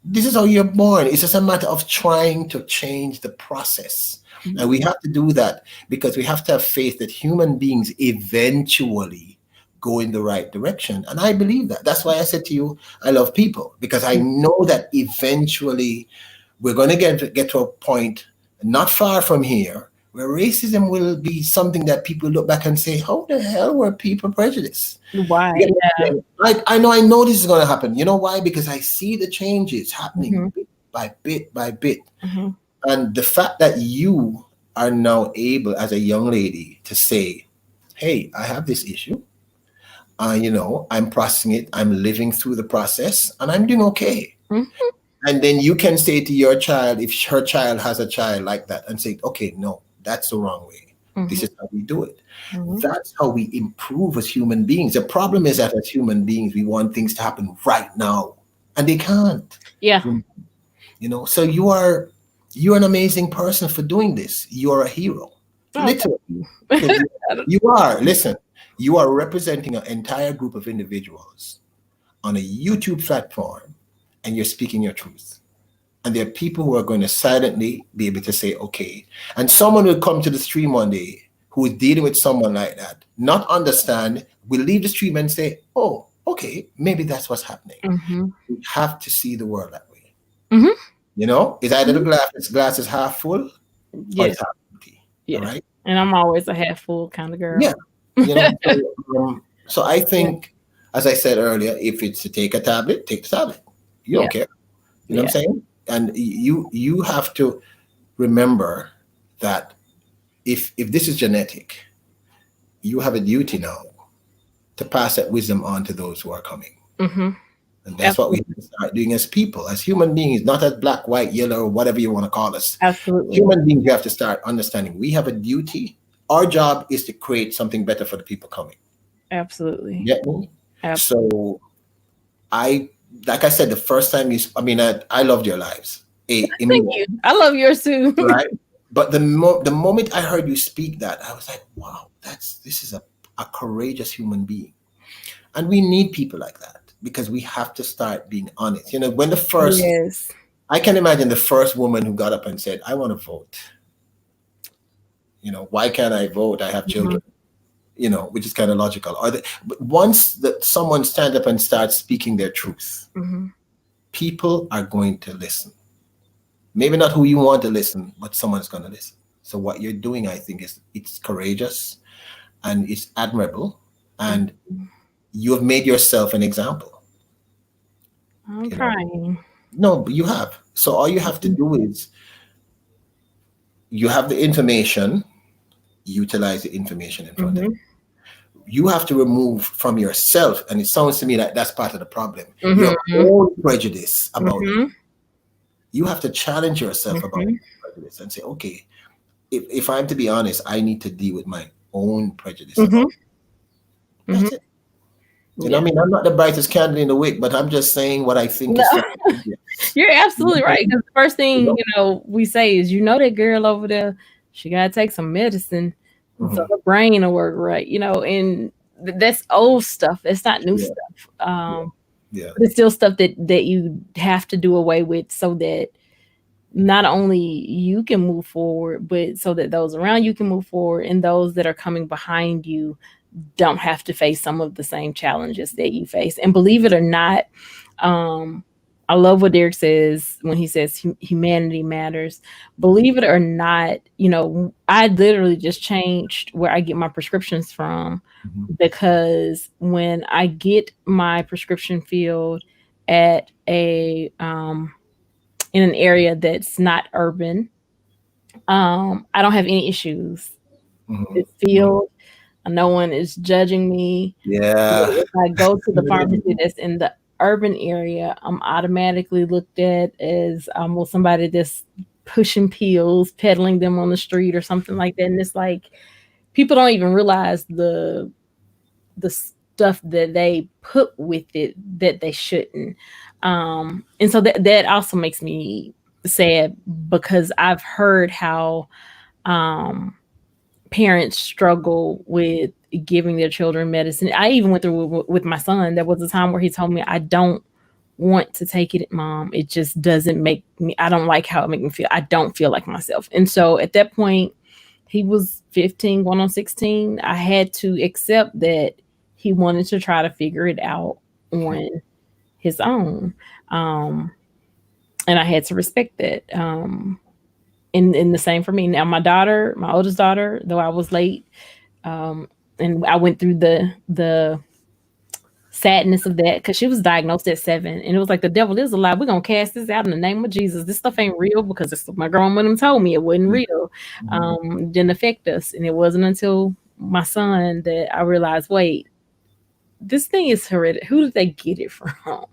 This is how you're born. It's just a matter of trying to change the process. And we have to do that because we have to have faith that human beings eventually go in the right direction. And I believe that. That's why I said to you, I love people because I know that eventually we're going to get to a point not far from here where racism will be something that people look back and say, how the hell were people prejudiced? Why? Yeah, Yeah. I know this is going to happen. You know why? Because I see the changes happening Mhm. bit by bit by bit. Mhm. And the fact that you are now able as a young lady to say, hey, I have this issue. I'm processing it. I'm living through the process and I'm doing okay. Mhm. And then you can say to your child, if her child has a child like that, and say, okay, no, that's the wrong way. This Mhm. is how we do it. Mhm. That's how we improve as human beings. The problem is that as human beings, we want things to happen right now, and they can't. Yeah. So you're an amazing person for doing this. You're a hero, Oh, literally. thank Because you. you are. Listen, you are representing an entire group of individuals on a YouTube platform, and you're speaking your truth. And there are people who are going to silently be able to say, okay. And someone will come to the stream one day who is dealing with someone like that, not understand, will leave the stream and say, oh, okay, maybe that's what's happening. Mhm. We have to see the world that way. Mhm. It's either the glass is half full or Yes. it's half empty. All Yes. right. And I'm always a half full kind of girl. Yeah. So I Yeah. think, as I said earlier, if it's to take a tablet, take the tablet. You don't Yeah. care. You know what Yeah. I'm saying? And you have to remember that if this is genetic, you have a duty now to pass that wisdom on to those who are coming. Mhm. And that's what we have Absolutely. to start doing as people, as human beings, not as black, white, yellow, or whatever you want to call us. Absolutely. Human beings, you have to start understanding we have a duty. Our job is to create something better for the people coming. Absolutely. Get me? Absolutely. So I, like I said, the first time I loved your lives. Thank you. I love yours too. Right? But the moment I heard you speak that, I was like, wow, this is a courageous human being. And we need people like that because we have to start being honest. When Yes. I can imagine the first woman who got up and said, I want to vote. Why can't I vote? I have Mhm. children, which is kind of logical. But once someone stands up and starts speaking their truth, Mhm. people are going to listen. Maybe not who you want to listen, but someone's going to listen. So what you're doing, I think, it's courageous and it's admirable, and Mhm. you have made yourself an example. I'm You know, trying. no, but you have. So all you have to do is you have the information, utilize the information in front of Mhm. you. You have to remove from yourself, and it sounds to me like that's part of the problem. Your Mhm. own prejudice about you. Mhm. You have to challenge yourself about Mhm. prejudice and say, okay, if I'm to be honest, I need to deal with my own prejudice Mhm. about. Mhm. That's it. Yeah. I'm not the brightest candle in the wick, but I'm just saying what I think No, is fact. Yes. you're You know absolutely what I right. mean? Because the first You thing know? we say is, that girl over there, she gotta take some medicine so Mhm. her brain will work right. And that's old stuff. It's not new Yeah, stuff. yeah, yeah. But it's still stuff that you have to do away with so that not only you can move forward, but so that those around you can move forward, and those that are coming behind you don't have to face some of the same challenges that you face. And believe it or not, um, I love what Derek says when he says humanity matters. Believe it or not, I literally just changed where I get my prescriptions from, Mhm. because when I get my prescription filled at a in an area that's not urban, I don't have any issues. Mhm. It's Mhm. filled. No one is judging me. Yeah. If I go to the pharmacy that's in the urban area, I'm automatically looked at as well, somebody that's pushing pills, peddling them on the street or something like that. And it's like people don't even realize the stuff that they put with it that they shouldn't. And so that also makes me sad because I've heard how um, parents struggle with giving their children medicine. I even went through with my son. There was a time where he told me, I don't want to take it, mom. It just doesn't make me, I don't like how it makes me feel. I don't feel like myself. And so at that point, he was 15, going on 16. I had to accept that he wanted to try to figure it out on his own. And I had to respect that. And the same for me. Now, my oldest daughter, though I was late, and I went through the sadness of that because she was diagnosed at 7, and it was like the devil is a lie. We're gonna cast this out in the name of Jesus. This stuff ain't real because it's my grandmother told me it wasn't real. Didn't affect us, and it wasn't until my son that I realized, wait, this thing is hereditary. Who did they get it from?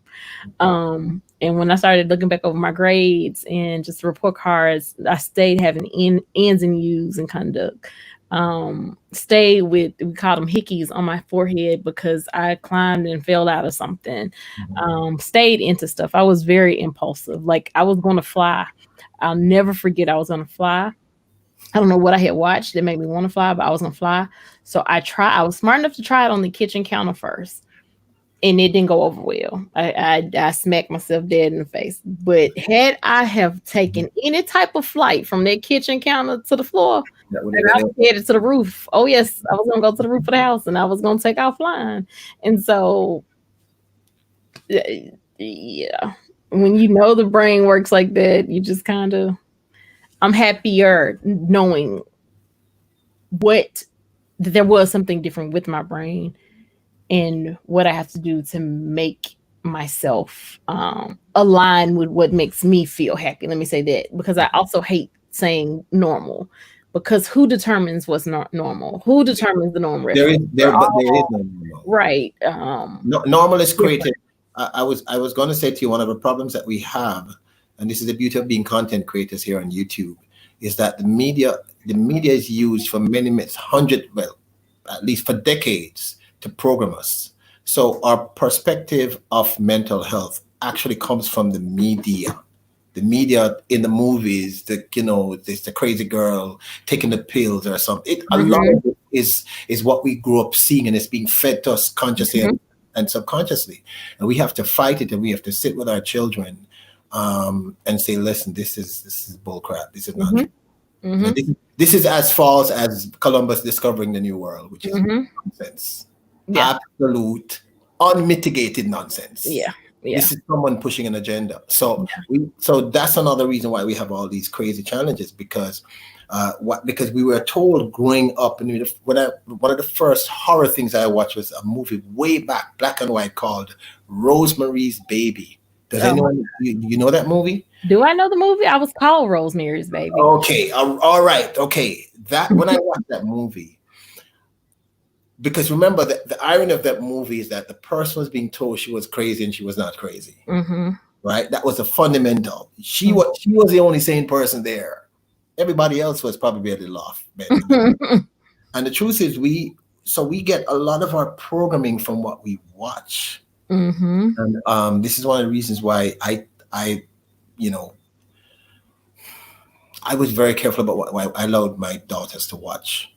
And when I started looking back over my grades and just report cards, I stayed having N's and U's in conduct. Stayed with, we called them hickeys on my forehead because I climbed and fell out of something. Stayed into stuff. I was very impulsive. Like I was going to fly. I'll never forget I was going to fly. I don't know what I had watched that made me want to fly, but I was going to fly. So I was smart enough to try it on the kitchen counter first. And it didn't go over well. I smacked myself dead in the face. But had I have taken any type of flight from that kitchen counter to the floor, I was headed to the roof. Oh yes, I was gonna go to the roof of the house, and I was gonna take off flying. And so, yeah, when you know the brain works like that, you just kind of. I'm happier knowing that there was something different with my brain. And what I have to do to make myself align with what makes me feel happy. Let me say that, because I also hate saying normal, because who determines what's not normal? Who determines the norm? There is no normal. Right. Normal is created. I was going to say to you, one of the problems that we have, and this is the beauty of being content creators here on YouTube, is that the media is used for many at least for decades, to program us. So our perspective of mental health actually comes from the media. The media in the movies, there's the crazy girl taking the pills or something. A lot of it is what we grew up seeing, and it's being fed to us consciously and subconsciously. And we have to fight it, and we have to sit with our children and say, listen, this is bull crap. This is not true. This is as false as Columbus discovering the New World, which is nonsense. Yeah. Absolute, unmitigated nonsense. Yeah. This is someone pushing an agenda. So that's another reason why we have all these crazy challenges, because we were told growing up, and one of the first horror things I watched was a movie way back, black and white, called Rosemary's Baby. Does anyone you know that movie? Do I know the movie? I was called Rosemary's Baby. Okay, all right, okay. That when I watched that movie. Because remember, the irony of that movie is that the person was being told she was crazy and she was not crazy. Right? That was a fundamental. She was the only sane person there. Everybody else was probably a little off. And the truth is, we get a lot of our programming from what we watch. And this is one of the reasons why I was very careful about what I allowed my daughters to watch.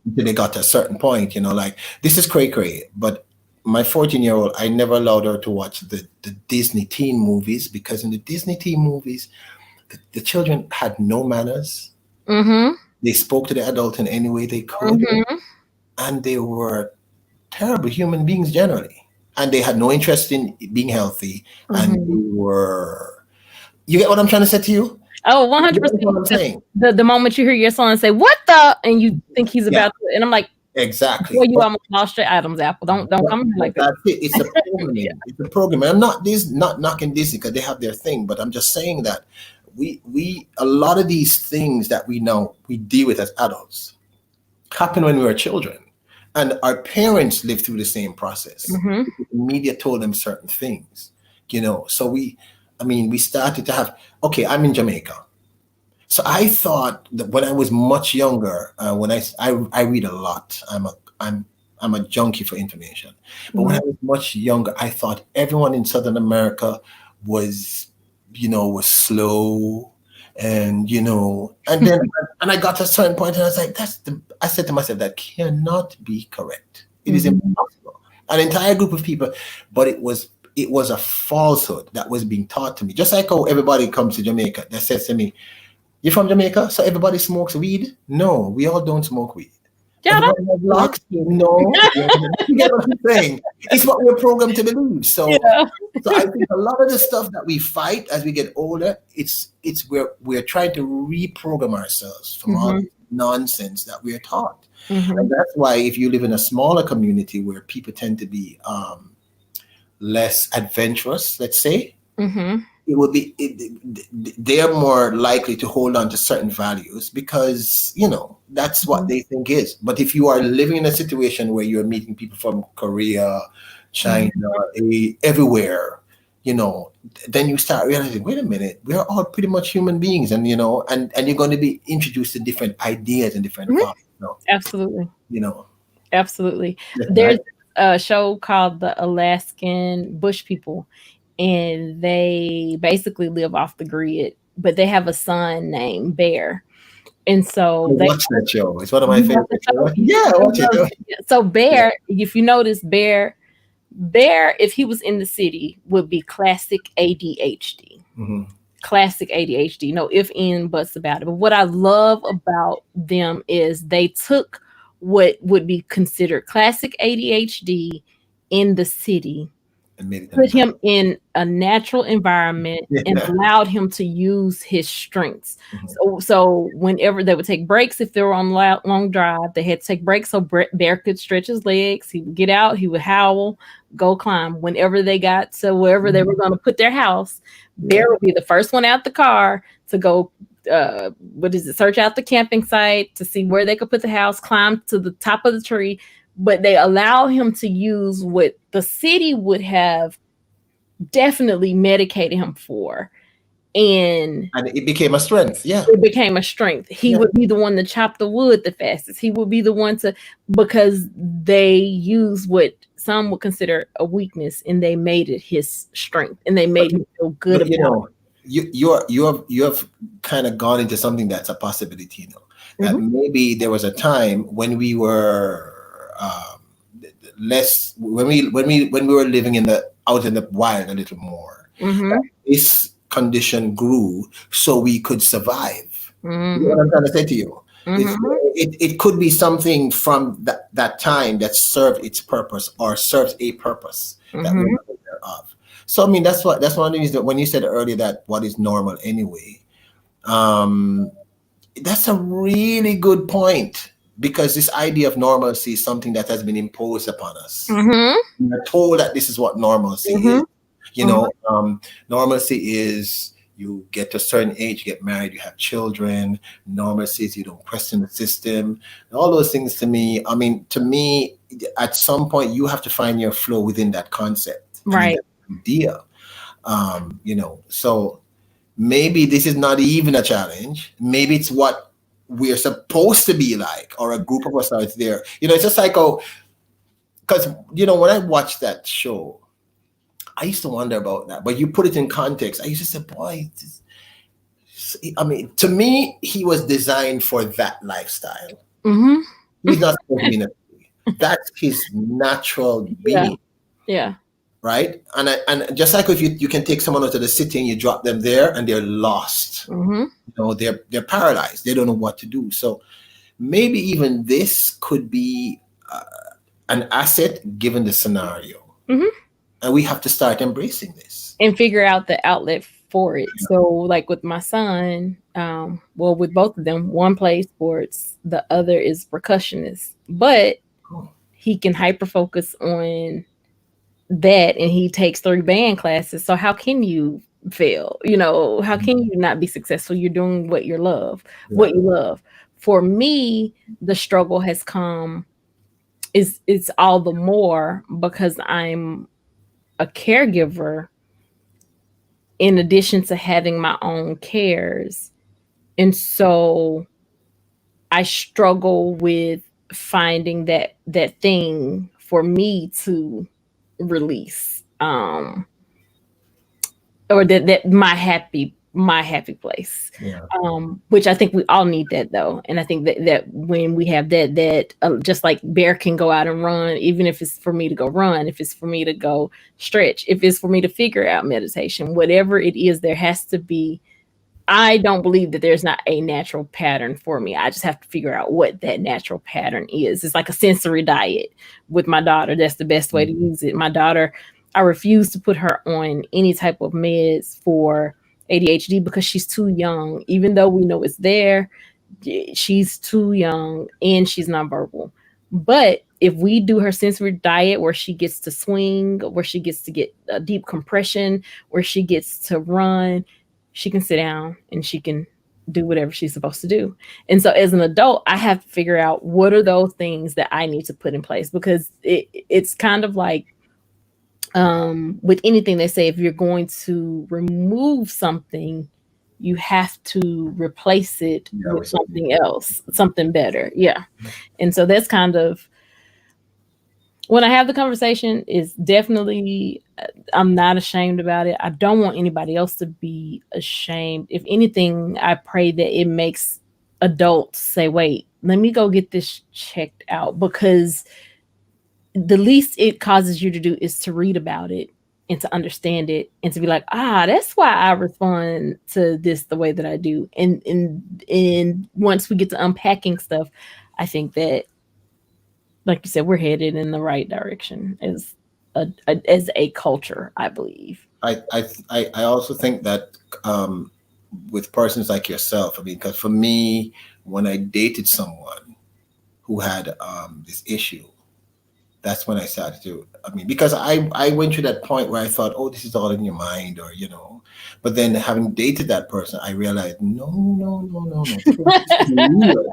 Until they got to a certain point, like this is cray. But my 14-year-old, I never allowed her to watch the Disney teen movies, because in the Disney teen movies, the children had no manners. They spoke to the adult in any way they could, and they were terrible human beings generally. And they had no interest in being healthy, and they were. You get what I'm trying to say to you? Oh, 100%. The moment you hear your son say, "What the," and you think he's about to, and I'm like, exactly. Boy, you almost lost your Adam's apple. Don't come here like that. It's a program. It's a program. I'm not knocking Disney because they have their thing, but I'm just saying that we a lot of these things that we deal with as adults happen when we were children. And our parents lived through the same process. Mm-hmm. The media told them certain things, So we started to have. Okay, I'm in Jamaica, so I thought that when I was much younger, when I read a lot. I'm a junkie for information. But when I was much younger, I thought everyone in Southern America was, was slow, and then and I got to a certain point, and I was like, I said to myself, that cannot be correct. It is impossible. An entire group of people, but it was a falsehood that was being taught to me. Just like how everybody comes to Jamaica that says to me, "You're from Jamaica, so everybody smokes weed?" No, we all don't smoke weed. Yeah, Everybody has locks? No. You get what I'm saying? It's what we're programmed to believe. So, yeah. so I think a lot of the stuff that we fight as we get older, it's where we're trying to reprogram ourselves from all the nonsense that we're taught. And that's why if you live in a smaller community where people tend to be less adventurous, let's say, it would be they're more likely to hold on to certain values because that's what they think is. But if you are living in a situation where you're meeting people from Korea, China, everywhere, then you start realizing, wait a minute, we're all pretty much human beings, and and you're going to be introduced to different ideas and different thoughts. Absolutely. Absolutely. Yeah, There's a show called The Alaskan Bush People, and they basically live off the grid, but they have a son named Bear. And so I they watch that show. It's one of my you watch the favorite show? shows. Yeah, I watch it. So Bear, if you notice, Bear, if he was in the city, would be classic ADHD. Classic ADHD. No if, in, buts about it. But what I love about them is they took what would be considered classic ADHD in the city, And put him in a natural environment, and allowed him to use his strengths. So whenever they would take breaks, if they were on long drive, they had to take breaks so Bear could stretch his legs. He would get out, he would howl, go climb. Whenever they got to wherever they were going to put their house, Bear would be the first one out the car to go search out the camping site to see where they could put the house, climb to the top of the tree. But they allow him to use what the city would have definitely medicated him for. And it became a strength. Yeah. It became a strength. He would be the one to chop the wood the fastest. He would be the one because they use what some would consider a weakness, and they made it his strength, and they made him feel good about it. You have kind of gone into something that's a possibility, that maybe there was a time when we were less, when we were living out in the wild a little more. This condition grew so we could survive. You know what I'm trying to say to you? It could be something from that time that served its purpose or serves a purpose that we're not aware of. So I mean, that's one of the things that when you said earlier that what is normal anyway, that's a really good point, because this idea of normalcy is something that has been imposed upon us. We're told that this is what normalcy is. Normalcy is you get to a certain age, you get married, you have children. Normalcy is you don't question the system. All those things to me, at some point you have to find your flow within that concept. Right. That idea. So maybe this is not even a challenge. Maybe it's what we're supposed to be like, or a group of us out there. It's a cycle. Because, when I watched that show, I used to wonder about that. But you put it in context. I used to say, boy, to me, he was designed for that lifestyle. He's not supposed to be in a city. That's his natural being. Yeah. Right? And just like if you can take someone out of the city and you drop them there and they're lost. They're paralyzed. They don't know what to do. So maybe even this could be an asset given the scenario. And we have to start embracing this. And figure out the outlet for it. So like with my son, with both of them, one plays sports, the other is percussionist. But he can hyper-focus on that, and he takes 3 band classes. So how can you fail? How can you not be successful? You're doing what you love. For me, the struggle has come is it's all the more because I'm a caregiver in addition to having my own cares. And so I struggle with finding that thing for me to release, or that my happy place, Yeah. which I think we all need that though. And I think that when we have that just like Bear can go out and run, even if it's for me to go run, if it's for me to go stretch, if it's for me to figure out meditation, whatever it is, there has to be. I don't believe that there's not a natural pattern for me. I just have to figure out what that natural pattern is. It's like a sensory diet with my daughter. That's the best way to use it. My daughter, I refuse to put her on any type of meds for ADHD because she's too young. Even though we know it's there, she's too young and she's nonverbal. But if we do her sensory diet where she gets to swing, where she gets to get a deep compression, where she gets to run, she can sit down and she can do whatever she's supposed to do. And so as an adult, I have to figure out what are those things that I need to put in place, because it's kind of like, with anything they say, if you're going to remove something, you have to replace it Yeah, with with something else, something better. Yeah. And so that's kind of when I have the conversation, is definitely, I'm not ashamed about it. I don't want anybody else to be ashamed. If anything, I pray that it makes adults say, wait, let me go get this checked out, because the least it causes you to do is to read about it and to understand it and to be like, that's why I respond to this the way that I do. And once we get to unpacking stuff, I think that, like you said, we're headed in the right direction as a culture, I believe. I also think that with persons like yourself, I mean, because for me, when I dated someone who had this issue, that's when I started to, I mean, because I went through that point where I thought, oh, this is all in your mind, or, but then having dated that person, I realized, no, no, no, no, no, this is real.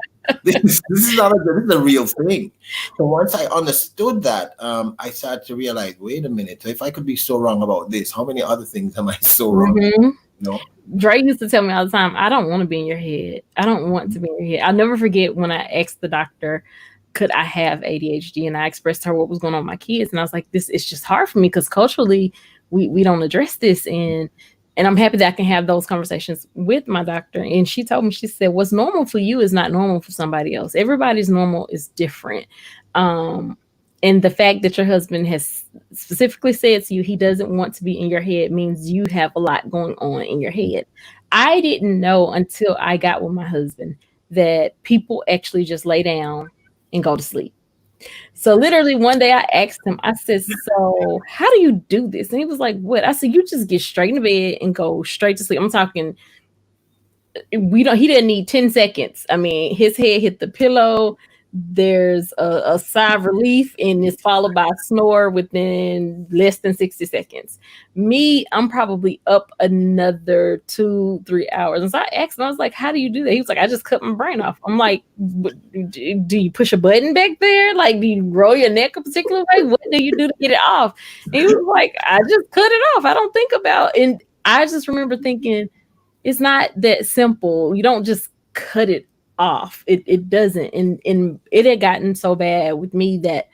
This is not this is a real thing. So once I understood that, I started to realize, wait a minute, so if I could be so wrong about this, how many other things am I so wrong? Mm-hmm. You know? Dre used to tell me all the time, I don't want to be in your head. I don't want to be in your head. I'll never forget when I asked the doctor, could I have ADHD? And I expressed to her what was going on with my kids. And I was like, this is just hard for me because culturally we don't address this. And I'm happy that I can have those conversations with my doctor. And she told me, she said, what's normal for you is not normal for somebody else. Everybody's normal is different. And the fact that your husband has specifically said to you he doesn't want to be in your head means you have a lot going on in your head. I didn't know until I got with my husband that people actually just lay down and go to sleep. So literally one day I asked him, I said, so how do you do this? And he was like, what? I said, you just get straight into bed and go straight to sleep. I'm talking, he didn't need 10 seconds. I mean, his head hit the pillow. There's a sigh of relief, and it's followed by a snore within less than 60 seconds. Me, I'm probably up another 2-3 hours. And so I asked him, I was like, how do you do that? He was like, I just cut my brain off. I'm like, do you push a button back there? Like, do you roll your neck a particular way? What do you do to get it off? And he was like, I just cut it off. I don't think about it. And I just remember thinking, it's not that simple. You don't just cut it off. It doesn't. And it had gotten so bad with me that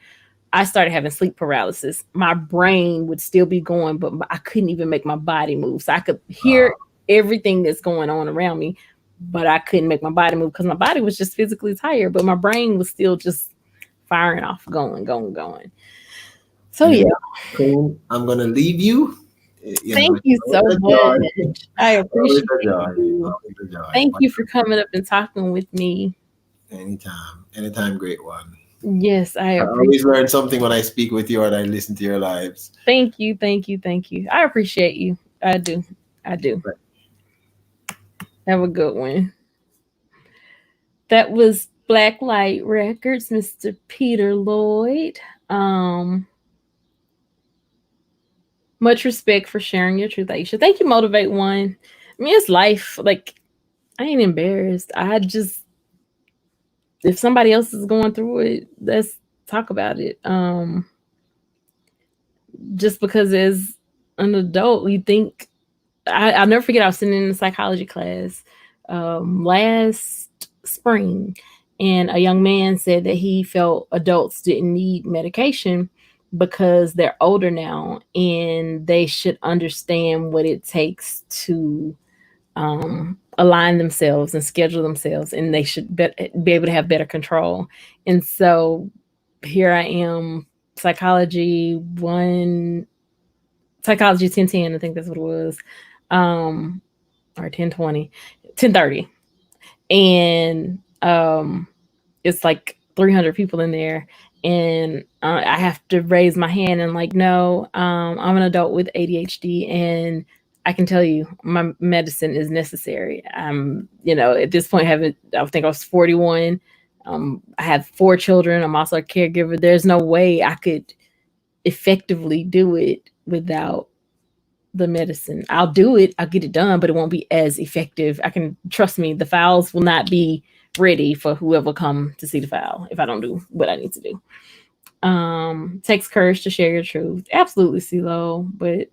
I started having sleep paralysis. My brain would still be going, but I couldn't even make my body move. So I could hear everything that's going on around me, but I couldn't make my body move because my body was just physically tired, but my brain was still just firing off, going. So yeah. Cool. I'm gonna leave you. Thank you so much. I appreciate you. Thank you for coming up and talking with me. Anytime, great one. Yes, I always learn something when I speak with you and I listen to your lives. Thank you. I appreciate you. I do. Have a good one. That was Blacklight Records, Mr. Peter Lloyd. Much respect for sharing your truth, Aisha. Thank you, Motivate One. I mean, it's life. Like, I ain't embarrassed. I just, if somebody else is going through it, that's talk about it. Just because as an adult, you think I'll never forget. I was sitting in a psychology class last spring, and a young man said that he felt adults didn't need medication because they're older now and they should understand what it takes to align themselves and schedule themselves, and they should be able to have better control. And so here I am, psychology one, psychology 1010, I think that's what it was, or 1020, 1030, and it's like 300 people in there, and I have to raise my hand and like, no, I'm an adult with ADHD, and I can tell you my medicine is necessary. At this point, I think I was 41. I have 4 children. I'm also a caregiver. There's no way I could effectively do it without the medicine. I'll do it, I'll get it done, but it won't be as effective. I can trust me, the files will not be ready for whoever come to see the file if I don't do what I need to do. Takes courage to share your truth. Absolutely, CeeLo, but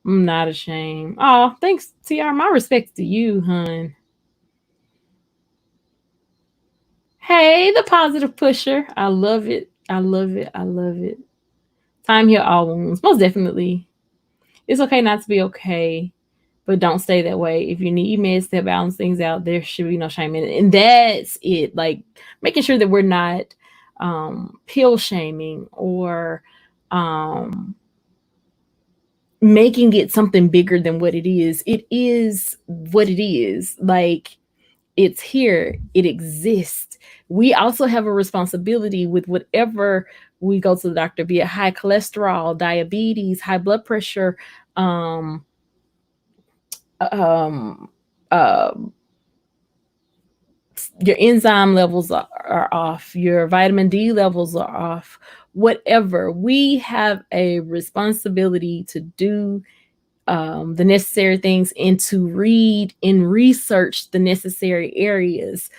I'm not ashamed. Oh, thanks, TR. My respects to you, hun. Hey, the positive pusher. I love it. I love it. I love it. Time heal all wounds. Most definitely. It's okay not to be okay, but don't stay that way. If you need meds to balance things out, there should be no shame in it. And that's it. Like making sure that we're not pill shaming or making it something bigger than what it is. It is what it is. Like it's here, it exists. We also have a responsibility with whatever we go to the doctor, be it high cholesterol, diabetes, high blood pressure, um, um, uh, your enzyme levels are off, your vitamin D levels are off, whatever. We have a responsibility to do the necessary things and to read and research the necessary areas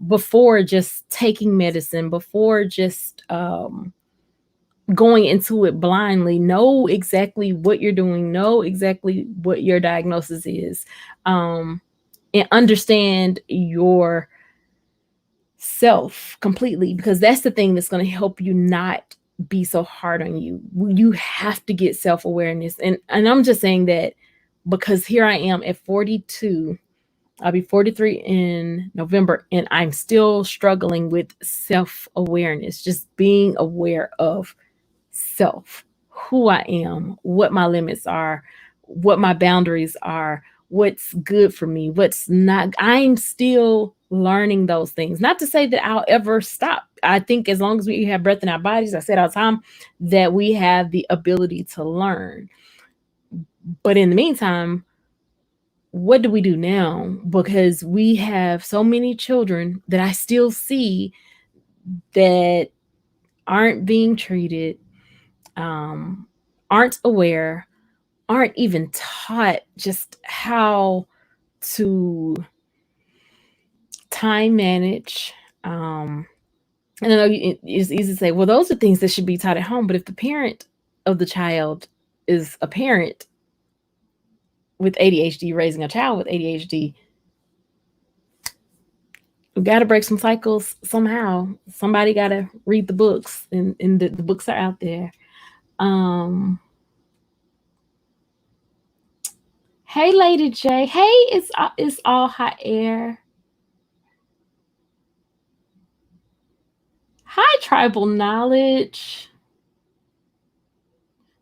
before just taking medicine, before just going into it blindly. Know exactly what you're doing, know exactly what your diagnosis is, and understand your self completely, because that's the thing that's going to help you not be so hard on you. You have to get self-awareness. And I'm just saying that because here I am at 42. I'll be 43 in November, and I'm still struggling with self-awareness, just being aware of self, who I am, what my limits are, what my boundaries are, what's good for me, what's not. I'm still learning those things. Not to say that I'll ever stop. I think as long as we have breath in our bodies, I said all the time, that we have the ability to learn. But in the meantime, what do we do now? Because we have so many children that I still see that aren't being treated, aren't aware, aren't even taught just how to time manage. And I know it's easy to say, well, those are things that should be taught at home. But if the parent of the child is a parent with ADHD raising a child with ADHD, we got to break some cycles somehow. Somebody got to read the books, and the books are out there. Hey, Lady J. Hey, it's all hot air. Hi, Tribal Knowledge.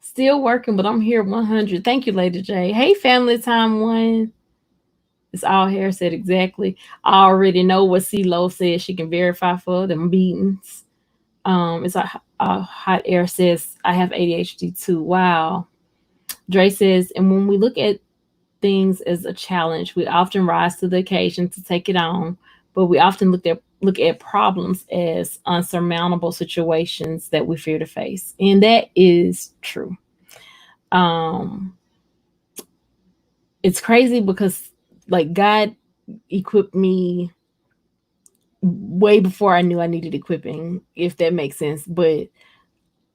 Still working, but I'm here 100. Thank you, Lady J. Hey, Family Time One. It's all hair said exactly. I already know what CeeLo says. She can verify for them meetings. It's a hot air says I have ADHD too. Wow. Dre says, and when we look at things as a challenge, we often rise to the occasion to take it on, but we often look at problems as unsurmountable situations that we fear to face. And that is true. It's crazy because like God equipped me way before I knew I needed equipping, if that makes sense. But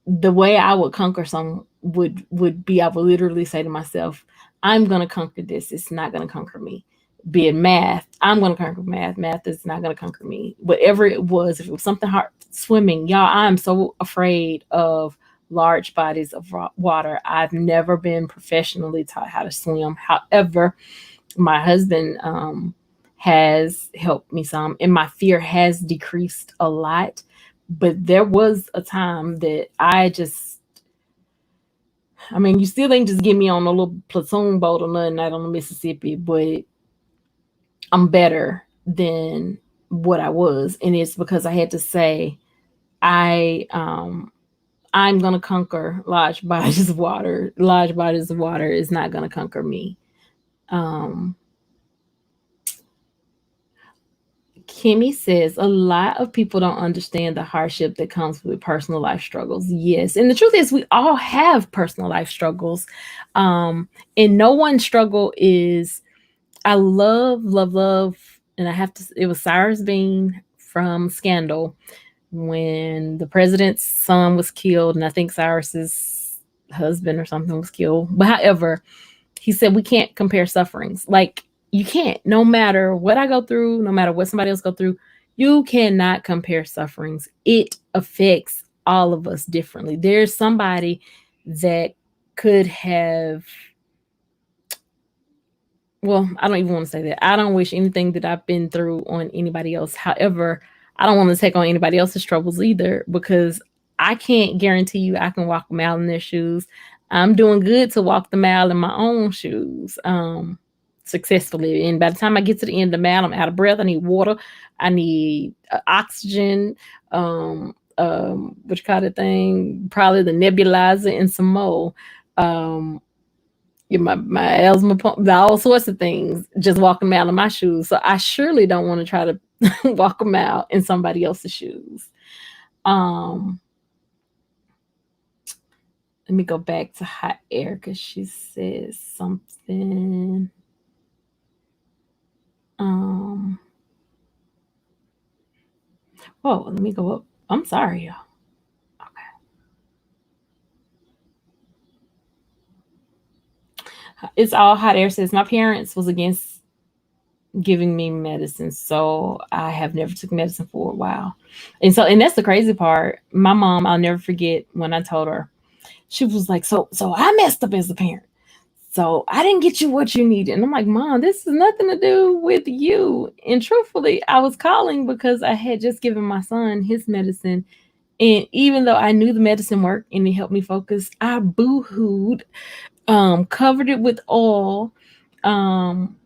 the way I would conquer some would be, I would literally say to myself, I'm gonna conquer this. It's not gonna conquer me. Be it math, I'm gonna conquer math. Math is not gonna conquer me. Whatever it was, if it was something hard, swimming, y'all, I'm so afraid of large bodies of water. I've never been professionally taught how to swim. However, my husband has helped me some, and my fear has decreased a lot. But there was a time that I mean, you still ain't just get me on a little platoon boat or nothing out on the Mississippi, but I'm better than what I was. And it's because I had to say, I I'm gonna conquer large bodies of water. Large bodies of water is not gonna conquer me. Um Kimmy says a lot of people don't understand the hardship that comes with personal life struggles. Yes. And the truth is, we all have personal life struggles. And no one struggle is, I love, love, love. And I have to, it was Cyrus Bean from Scandal when the president's son was killed. And I think Cyrus's husband or something was killed. But however, he said we can't compare sufferings. Like, you can't. No matter what I go through, no matter what somebody else go through, you cannot compare sufferings. It affects all of us differently. There's somebody that could have, well, I don't even want to say that. I don't wish anything that I've been through on anybody else. However, I don't want to take on anybody else's troubles either, because I can't guarantee you I can walk them out in their shoes. I'm doing good to walk the mile in my own shoes, successfully. And by the time I get to the end of the mile, I'm out of breath. I need water. I need oxygen. What you call that thing? Probably the nebulizer and some more. Um, yeah, my asthma pump, all sorts of things, just walking out of my shoes. So I surely don't want to try to walk them out in somebody else's shoes. Um, Let me go back to hot air because she says something. Um, oh, let me go up. I'm sorry, y'all. Okay. It's all hot air says my parents was against giving me medicine, so I have never took medicine for a while. And that's the crazy part. My mom, I'll never forget when I told her, she was like, so I messed up as a parent. So I didn't get you what you needed. And I'm like, Mom, this has nothing to do with you. And truthfully, I was calling because I had just given my son his medicine. And even though I knew the medicine worked and it helped me focus, I boo-hooed, covered it with oil, um,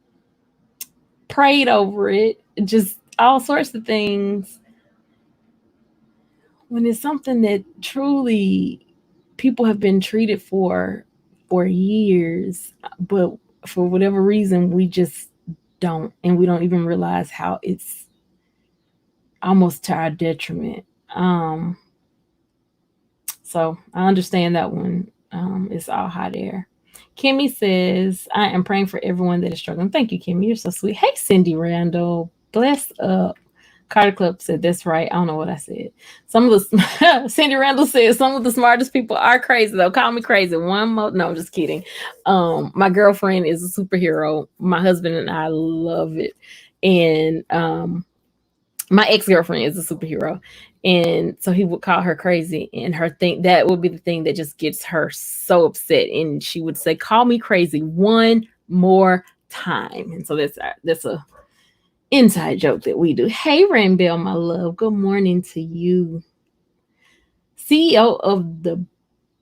prayed over it, just all sorts of things. When it's something that truly people have been treated for years, but for whatever reason, we just don't, and we don't even realize how it's almost to our detriment. So I understand that one. It's all hot air. Kimmy says, I am praying for everyone that is struggling. Thank you, Kimmy. You're so sweet. Hey, Cindy Randall. Bless up. Carter Club said, that's right. I don't know what I said. Some of the, Cindy Randall said, some of the smartest people are crazy, though. Call me crazy. One more. No, I'm just kidding. My girlfriend is a superhero. My husband and I love it. And my ex-girlfriend is a superhero. And so he would call her crazy, and her thing, that would be the thing that just gets her so upset. And she would say, call me crazy one more time. And so that's a inside joke that we do. Hey, Rainbell, my love. Good morning to you. CEO of the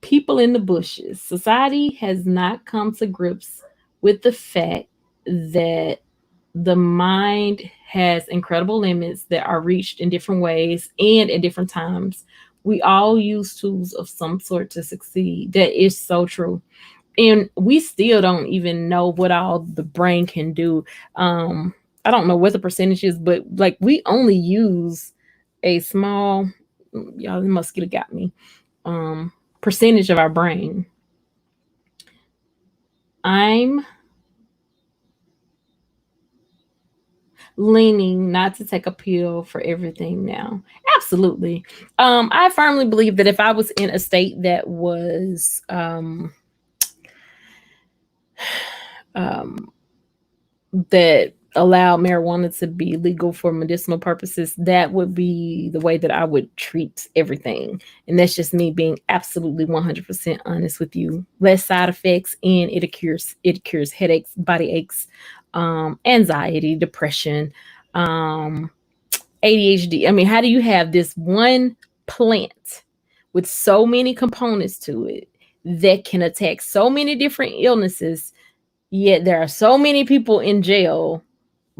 People in the Bushes. Society has not come to grips with the fact that the mind has incredible limits that are reached in different ways and at different times. We all use tools of some sort to succeed. That is so true. And we still don't even know what all the brain can do. I don't know what the percentage is, but like, we only use a small, y'all, the mosquito got me, percentage of our brain. I'm leaning not to take a pill for everything now. Absolutely. I firmly believe that if I was in a state that was um, that allowed marijuana to be legal for medicinal purposes, that would be the way that I would treat everything. And that's just me being absolutely 100% honest with you. Less side effects, and it cures headaches, body aches, anxiety, depression, um, ADHD. I mean, how do you have this one plant with so many components to it that can attack so many different illnesses, yet there are so many people in jail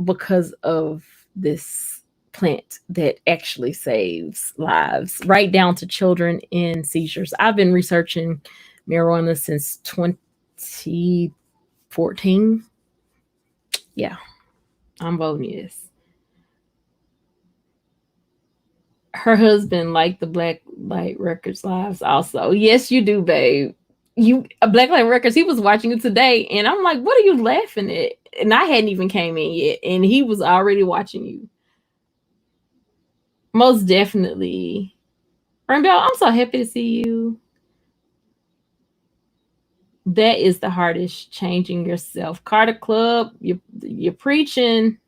because of this plant that actually saves lives, right down to children in seizures? I've been researching marijuana since 2014. Yeah, I'm voting yes. Her husband liked the Black Light Records lives also. Yes, you do, babe. You Black Light Records, he was watching it today, and I'm like, what are you laughing at? And I hadn't even came in yet, and he was already watching you. Most definitely. Rainbow, I'm so happy to see you. That is the hardest, changing yourself. Carter Club, you're preaching.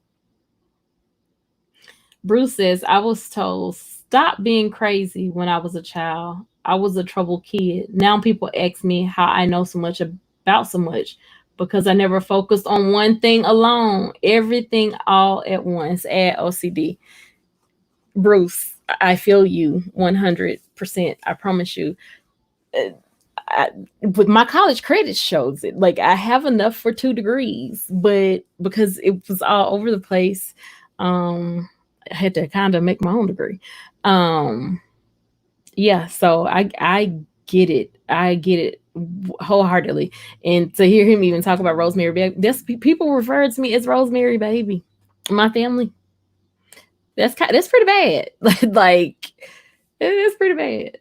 Bruce says, I was told, stop being crazy when I was a child. I was a troubled kid. Now people ask me how I know so much about so much because I never focused on one thing alone. Everything all at once. Add OCD. Bruce, I feel you 100%. I promise you. With my college credits shows it. Like, I have enough for 2 degrees, but because it was all over the place, I had to kind of make my own degree. Yeah, so I get it. I get it wholeheartedly. And to hear him even talk about Rosemary Baby, people refer to me as Rosemary Baby. My family. That's pretty bad. Like, it's pretty bad.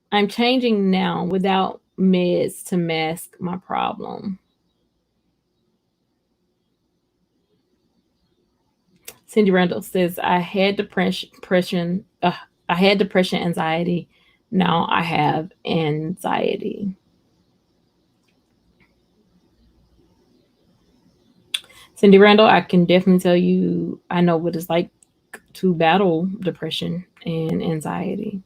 I'm changing now without meds to mask my problem. Cindy Randall says, I had depression, anxiety. Now I have anxiety. Cindy Randall, I can definitely tell you, I know what it's like to battle depression and anxiety.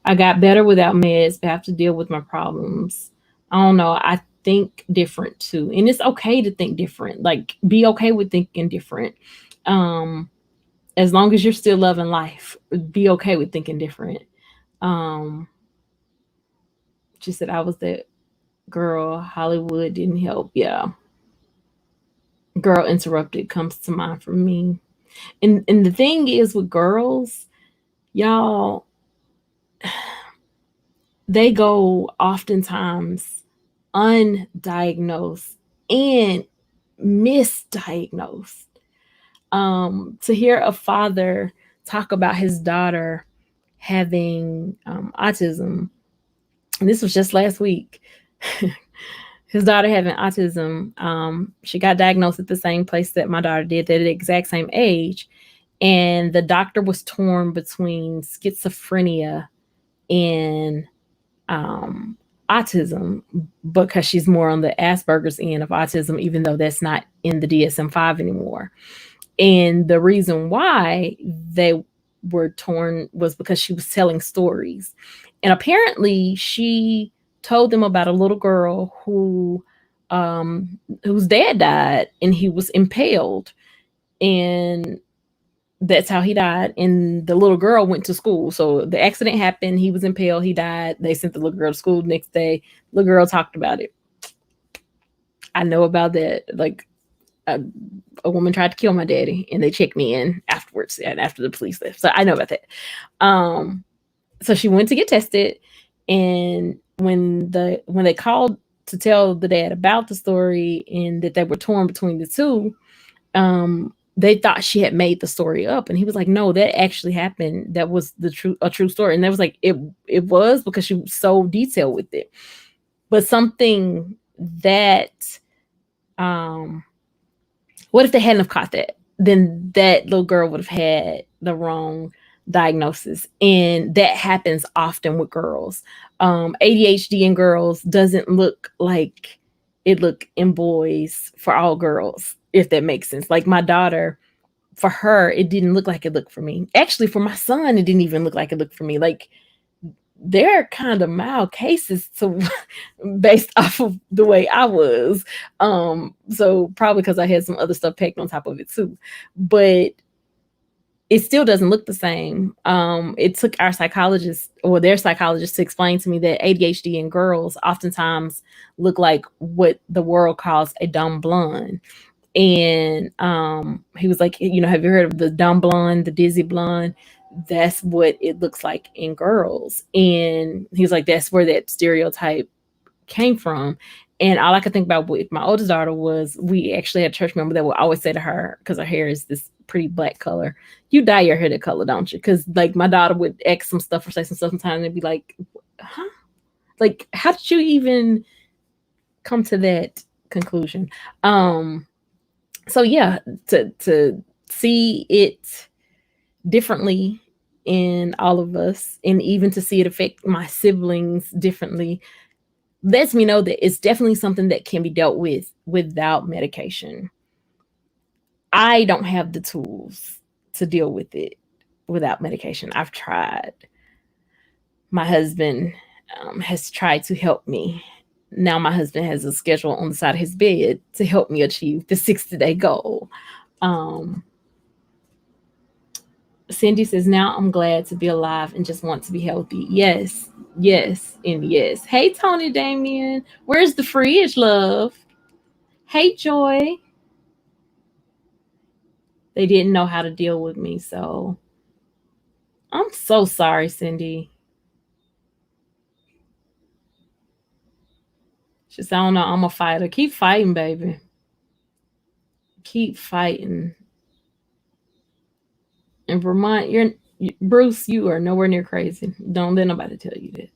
I got better without meds, but I have to deal with my problems. I don't know. I think different too. And it's okay to think different. Like, be okay with thinking different. As long as you're still loving life, be okay with thinking different. She said, I was that girl. Hollywood didn't help. Yeah. Girl Interrupted comes to mind for me. And the thing is with girls, y'all, they go oftentimes undiagnosed and misdiagnosed. To hear a father talk about his daughter having autism, and this was just last week. His daughter having autism. She got diagnosed at the same place that my daughter did, at the exact same age. And the doctor was torn between schizophrenia and autism, because she's more on the Asperger's end of autism, even though that's not in the DSM-5 anymore. And the reason why they were torn was because she was telling stories. And apparently she told them about a little girl whose dad died, and he was impaled, and that's how he died. And the little girl went to school. So the accident happened, he was impaled, he died. They sent the little girl to school the next day. The little girl talked about it. I know about that. Like, a woman tried to kill my daddy, and they checked me in afterwards, and after the police left. So I know about that. So she went to get tested, and when they called to tell the dad about the story and that they were torn between the two, they thought she had made the story up, and he was like, "No, that actually happened. That was a true story." And they was like, "It was," because she was so detailed with it. But something that, what if they hadn't have caught that? then that little girl would have had the wrong diagnosis. And that happens often with girls. ADHD in girls doesn't look like it look in boys for all girls, if that makes sense. Like my daughter, for her, it didn't look like it looked for me. Actually, for my son, it didn't even look like it looked for me. Like they're kind of mild cases to based off of the way I was. So probably because I had some other stuff packed on top of it too. But it still doesn't look the same. It took our psychologist or their psychologist to explain to me that ADHD in girls oftentimes look like what the world calls a dumb blonde. And he was like, you know, have you heard of the dumb blonde, the dizzy blonde? That's what it looks like in girls. And he was like, that's where that stereotype came from. And all I could think about with my oldest daughter was we actually had a church member that would always say to her, because her hair is this pretty black color, you dye your hair that color, don't you? Because like my daughter would ask some stuff or say some stuff sometimes and be like, huh? Like, how did you even come to that conclusion? So yeah, to see it differently in all of us, and even to see it affect my siblings differently, lets me know that it's definitely something that can be dealt with without medication. I don't have the tools to deal with it without medication. I've tried. My husband has tried to help me. Now my husband has a schedule on the side of his bed to help me achieve the 60-day goal. Cindy says, now I'm glad to be alive and just want to be healthy. Yes, yes, and yes. Hey, Tony Damien. Where's the fridge, love? Hey, Joy. They didn't know how to deal with me, so I'm so sorry, Cindy. She said, I don't know, I'm a fighter. Keep fighting, baby. Keep fighting. In Vermont, Bruce, you are nowhere near crazy. Don't let nobody tell you that.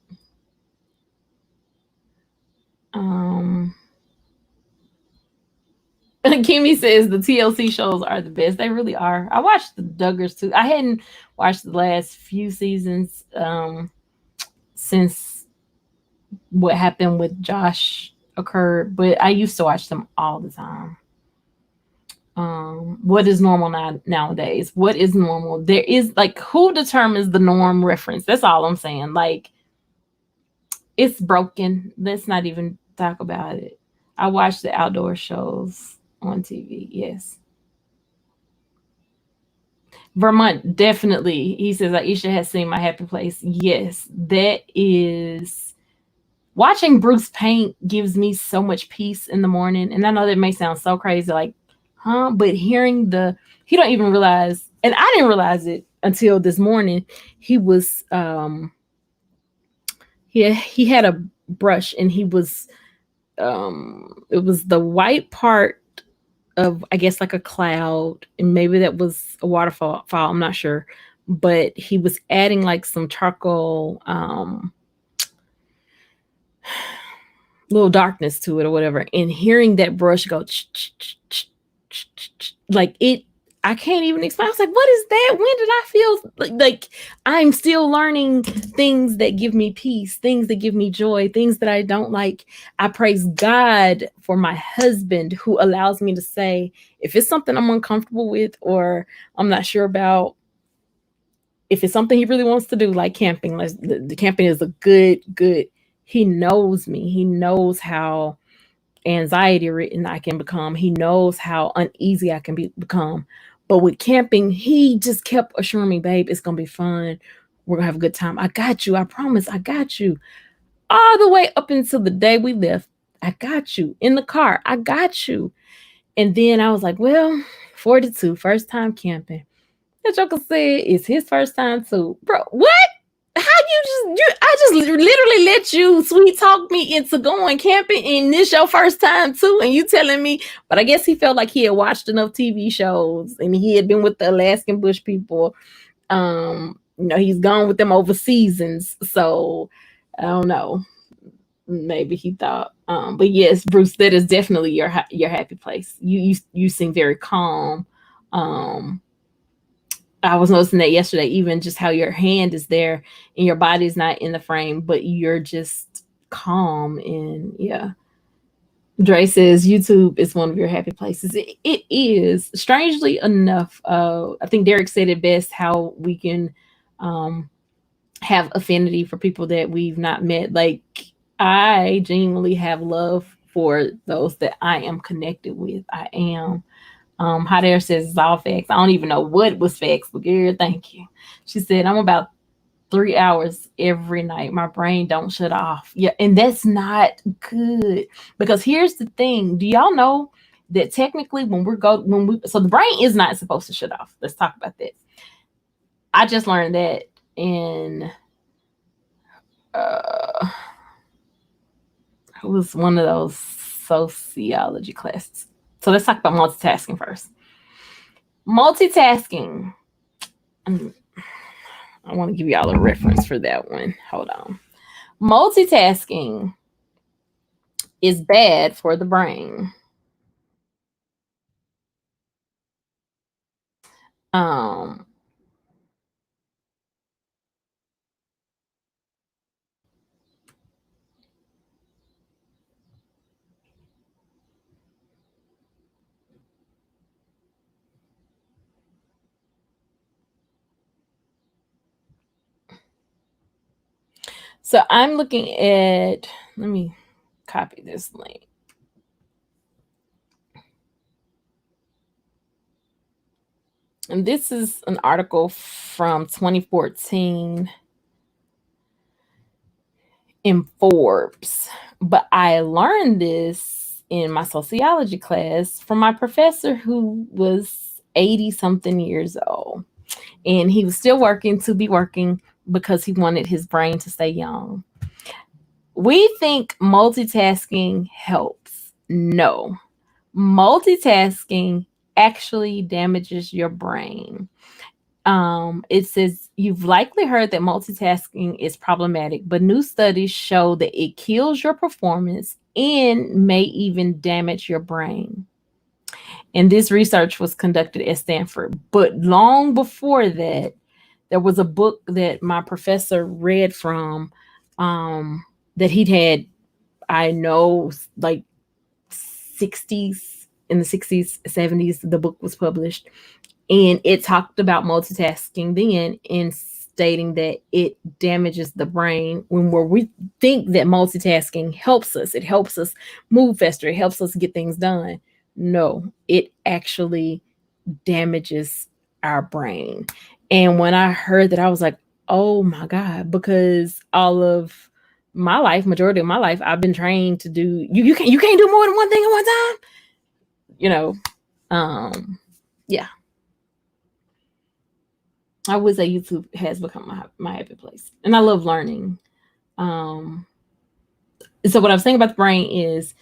Kimmy says the TLC shows are the best. They really are. I watched the Duggars too. I hadn't watched the last few seasons since what happened with Josh occurred, but I used to watch them all the time. What is normal nowadays? What is normal? There is like, who determines the norm reference? That's all I'm saying. Like, it's broken. Let's not even talk about it. I watch the outdoor shows on TV. Yes. Vermont, definitely. He says Aisha has seen My Happy Place. Yes, that is. Watching Bruce paint gives me so much peace in the morning. And I know that may sound so crazy, like, huh? But hearing he don't even realize, and I didn't realize it until this morning. He was, he had a brush, and he was, it was the white part of, I guess, like a cloud, and maybe that was a waterfall. I'm not sure, but he was adding like some charcoal, little darkness to it or whatever, and hearing that brush go like it, I can't even explain. I was like, what is that? When did I feel like I'm still learning things that give me peace, things that give me joy, things that I don't like? I praise God for my husband, who allows me to say, if it's something I'm uncomfortable with or I'm not sure about, if it's something he really wants to do, like camping, like the camping is a good, he knows me. He knows how anxiety ridden I can become. He knows how uneasy I can become. But with camping, he just kept assuring me, babe, it's going to be fun. We're going to have a good time. I got you. I promise. I got you. All the way up until the day we left. I got you. In the car. I got you. And then I was like, well, 42, first time camping. That joker said it's his first time too. Bro, what? How I just literally let you sweet talk me into going camping, and this your first time too, and you telling me? But I guess he felt like he had watched enough TV shows, and he had been with the Alaskan bush people. He's gone with them over seasons, so I don't know. Maybe he thought. But yes, Bruce, that is definitely your happy place. You seem very calm Um, I was noticing that yesterday, even just how your hand is there and your body's not in the frame, but you're just calm. And yeah, Dre says YouTube is one of your happy places. It is. Strangely enough, I think Derek said it best, how we can um, have affinity for people that we've not met. Like, I genuinely have love for those that I am connected with. I am. Hot Air says it's all facts. I don't even know what was facts, but girl, thank you. She said, I'm about 3 hours every night. My brain don't shut off. Yeah, and that's not good. Because here's the thing. Do y'all know that technically so the brain is not supposed to shut off. Let's talk about that. I just learned that in it was one of those sociology classes. So let's talk about multitasking first. Multitasking. I want to give y'all a reference for that one. Hold on. Multitasking is bad for the brain. Um, so I'm looking at, let me copy this link. And this is an article from 2014 in Forbes. But I learned this in my sociology class from my professor who was 80 something years old. And he was still working to be working because he wanted his brain to stay young. We think multitasking helps. No, multitasking actually damages your brain. It says you've likely heard that multitasking is problematic, but new studies show that it kills your performance and may even damage your brain. And this research was conducted at Stanford. But long before that, there was a book that my professor read from that he'd had, I know, like 60s, in the 60s, 70s, the book was published. And it talked about multitasking then and stating that it damages the brain when we think that multitasking helps us. It helps us move faster. It helps us get things done. No, it actually damages our brain. And when I heard that, I was like, oh my God, because all of my life, majority of my life, I've been trained to do, you can't do more than one thing at one time. Yeah. I would say YouTube has become my happy place. And I love learning. So what I'm saying about the brain is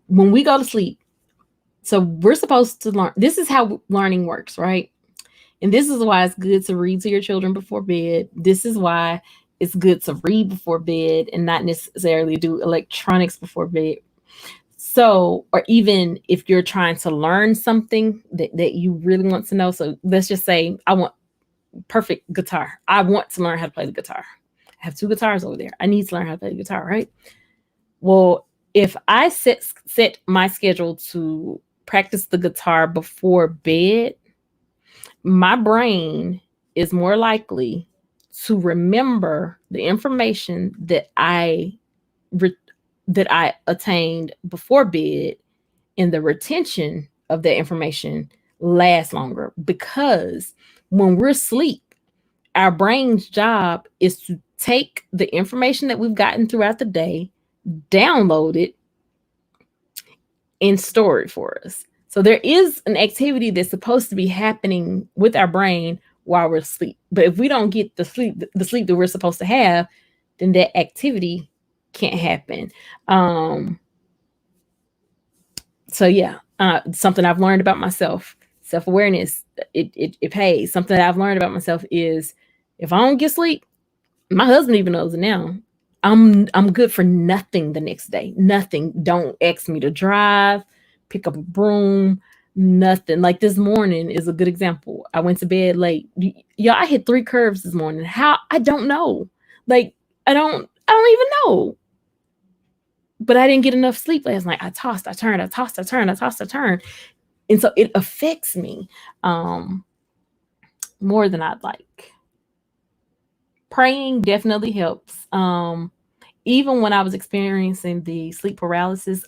when we go to sleep, so we're supposed to learn. This is how learning works, right? And this is why it's good to read to your children before bed. This is why it's good to read before bed and not necessarily do electronics before bed. So, or even if you're trying to learn something that you really want to know. So let's just say I want perfect guitar. I want to learn how to play the guitar. I have 2 guitars over there. I need to learn how to play the guitar, right? Well, if I set my schedule to practice the guitar before bed, my brain is more likely to remember the information that I attained before bed, and the retention of that information lasts longer, because when we're asleep, our brain's job is to take the information that we've gotten throughout the day, download it, and store it for us. So there is an activity that's supposed to be happening with our brain while we're asleep. But if we don't get the sleep that we're supposed to have, then that activity can't happen. So yeah, something I've learned about myself, self-awareness, it pays. Something that I've learned about myself is if I don't get sleep, my husband even knows it now, I'm good for nothing the next day. Nothing. Don't ask me to drive, pick up a broom, Nothing. Like this morning is a good example. I went to bed late. Y'all, I hit 3 curves this morning. How? I don't know. Like I don't even know. But I didn't get enough sleep last night. I tossed, I turned, I tossed, I turned, I tossed, I turned. And so it affects me more than I'd like. Praying definitely helps. Even when I was experiencing the sleep paralysis,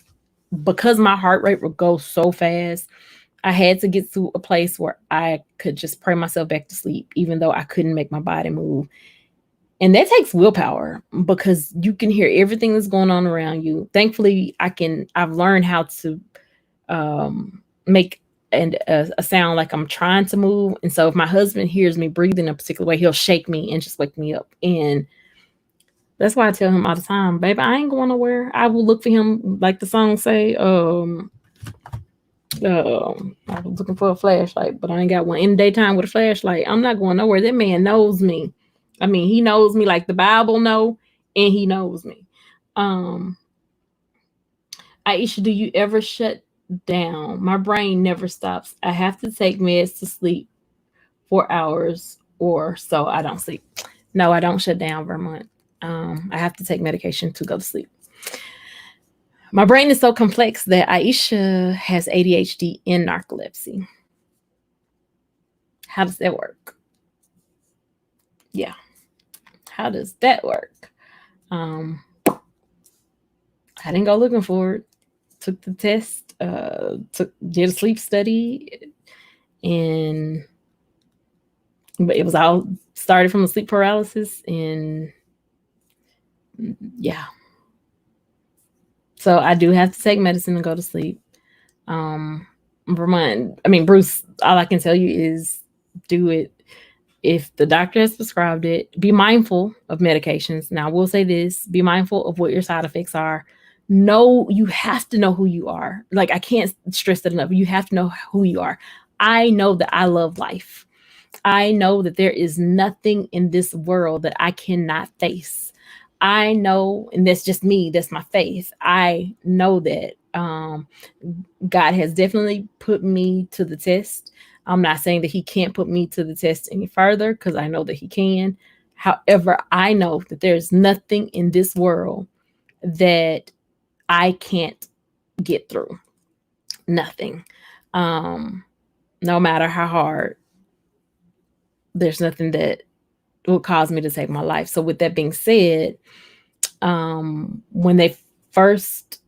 because my heart rate would go so fast, I had to get to a place where I could just pray myself back to sleep, even though I couldn't make my body move. And that takes willpower because you can hear everything that's going on around you. Thankfully, I've learned how to make a sound like I'm trying to move. And so if my husband hears me breathing a particular way, he'll shake me and just wake me up. And that's why I tell him all the time, baby, I ain't going nowhere. I will look for him, like the song say, I was looking for a flashlight, but I ain't got one in the daytime with a flashlight. I'm not going nowhere. That man knows me. I mean, he knows me like the Bible know, and he knows me. Aisha, do you ever shut down? My brain never stops. I have to take meds to sleep 4 hours or so. I don't sleep. No, I don't shut down, Vermont. I have to take medication to go to sleep. My brain is so complex that Aisha has ADHD and narcolepsy. How does that work? Yeah. How does that work? I didn't go looking for it. Took the test, did a sleep study, but it was all started from a sleep paralysis, and yeah. So I do have to take medicine to go to sleep. Bruce, all I can tell you is do it. If the doctor has prescribed it, be mindful of medications. Now, I will say this, be mindful of what your side effects are. No, you have to know who you are. Like, I can't stress that enough. You have to know who you are. I know that I love life. I know that there is nothing in this world that I cannot face. I know, and that's just me, that's my faith. I know that God has definitely put me to the test. I'm not saying that he can't put me to the test any further, because I know that he can. However, I know that there's nothing in this world that I can't get through. Nothing. No matter how hard, there's nothing that will cause me to take my life. So with that being said, when they first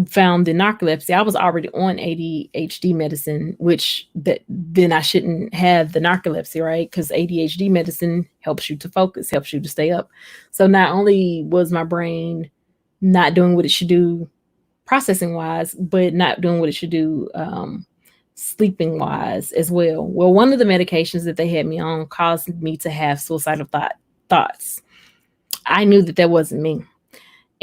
found the narcolepsy, I was already on ADHD medicine, which then I shouldn't have the narcolepsy, right? Because ADHD medicine helps you to focus, helps you to stay up. So not only was my brain not doing what it should do processing wise, but not doing what it should do sleeping wise as well. Well, one of the medications that they had me on caused me to have suicidal thoughts. I knew that wasn't me.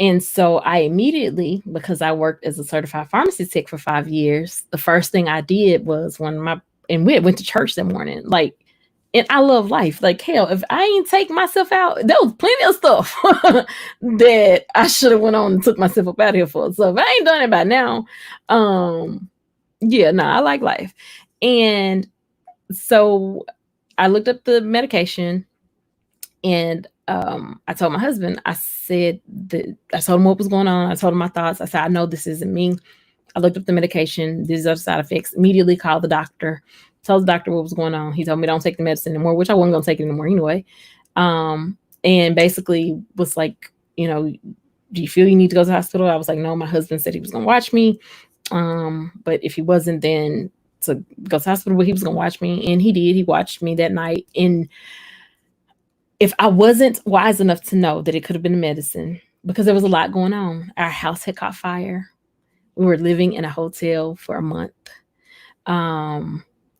And so I immediately, because I worked as a certified pharmacy tech for 5 years, the first thing I did was we went to church that morning. Like, and I love life. Like, hell, if I ain't take myself out, there was plenty of stuff that I should have went on and took myself up out of here for. So if I ain't done it by now, I like life. And so I looked up the medication, and I told my husband, I told him what was going on. I told him my thoughts. I said, I know this isn't me. I looked up the medication. These are the side effects. Immediately called the doctor, told the doctor what was going on. He told me don't take the medicine anymore, which I wasn't going to take it anymore anyway. And basically was like, do you feel you need to go to the hospital? I was like, no, my husband said he was going to watch me. But if he wasn't, then to go to the hospital, but he was going to watch me. And he did. He watched me that night. And if I wasn't wise enough to know that it could have been medicine, because there was a lot going on. Our house had caught fire. We were living in a hotel for a month.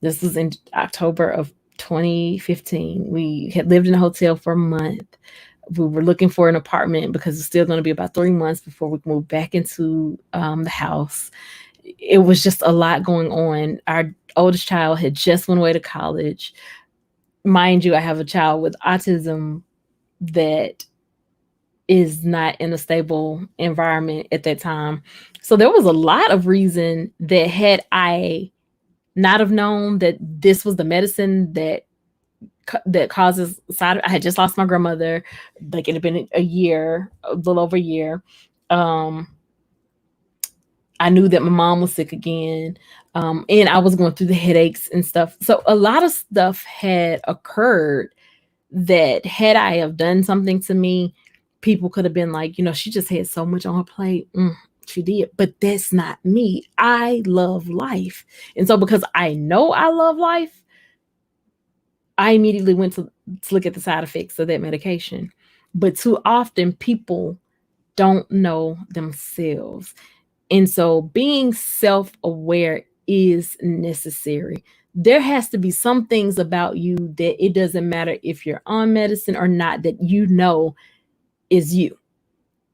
This was in October of 2015. We had lived in a hotel for a month. We were looking for an apartment because it's still going to be about 3 months before we move back into the house. It was just a lot going on. Our oldest child had just went away to college. Mind you, I have a child with autism that is not in a stable environment at that time. So there was a lot of reason that had I not have known that this was the medicine that causes side. I had just lost my grandmother. Like it had been a year, a little over a year. Um, I knew that my mom was sick again. And I was going through the headaches and stuff. So a lot of stuff had occurred that had I have done something to me, people could have been like, she just had so much on her plate. She did, but that's not me. I love life. And so because I know I love life, I immediately went to look at the side effects of that medication. But too often people don't know themselves. And so being self-aware is necessary. There has to be some things about you that it doesn't matter if you're on medicine or not, that is you.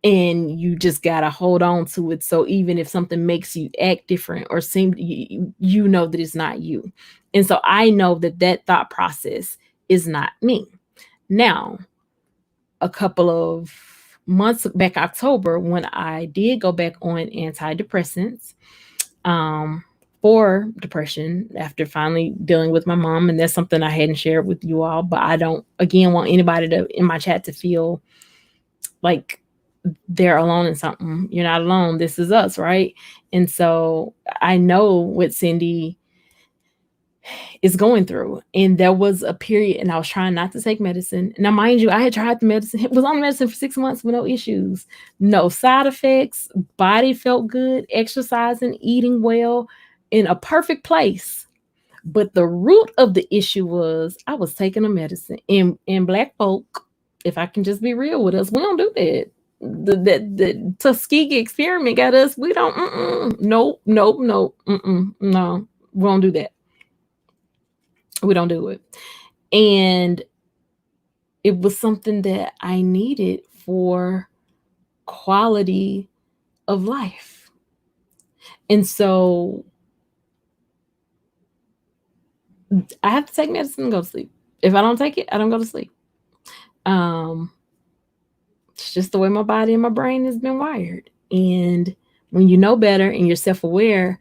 And you just got to hold on to it. So even if something makes you act different or seem, you know that it's not you. And so I know that thought process is not me. Now, a couple of months back, October, when I did go back on antidepressants for depression after finally dealing with my mom, and that's something I hadn't shared with you all, but I don't, again, want anybody in my chat to feel like they're alone in something. You're not alone. This is us, right? And so I know what Cindy is going through. And there was a period, and I was trying not to take medicine. Now, mind you, I had tried the medicine. It was on medicine for 6 months with no issues, no side effects. Body felt good, exercising, eating well, in a perfect place. But the root of the issue was I was taking a medicine. And Black folk, if I can just be real with us, we don't do that. The Tuskegee experiment got us. We don't. No. No, we don't do that. We don't do it. And it was something that I needed for quality of life. And so I have to take medicine and go to sleep. If I don't take it, I don't go to sleep. It's just the way my body and my brain has been wired. And when you know better and you're self-aware,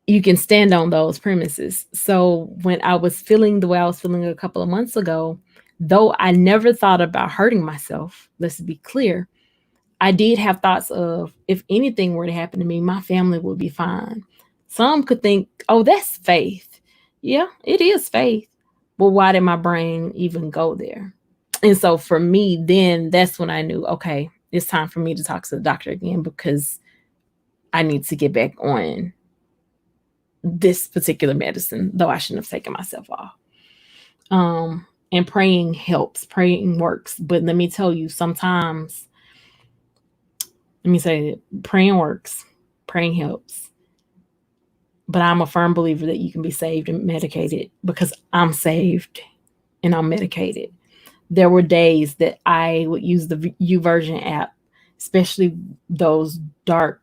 you can stand on those premises. So when I was feeling the way I was feeling a couple of months ago, though I never thought about hurting myself, let's be clear, I did have thoughts of, if anything were to happen to me, my family would be fine. Some could think, oh, that's faith. Yeah, it is faith. But why did my brain even go there? And so for me, then that's when I knew, okay, it's time for me to talk to the doctor again, because I need to get back on this particular medicine, though I shouldn't have taken myself off. And praying helps, praying works. But let me tell you, sometimes, let me say it, praying works, praying helps. But I'm a firm believer that you can be saved and medicated, because I'm saved and I'm medicated. There were days that I would use the YouVersion app, especially those dark,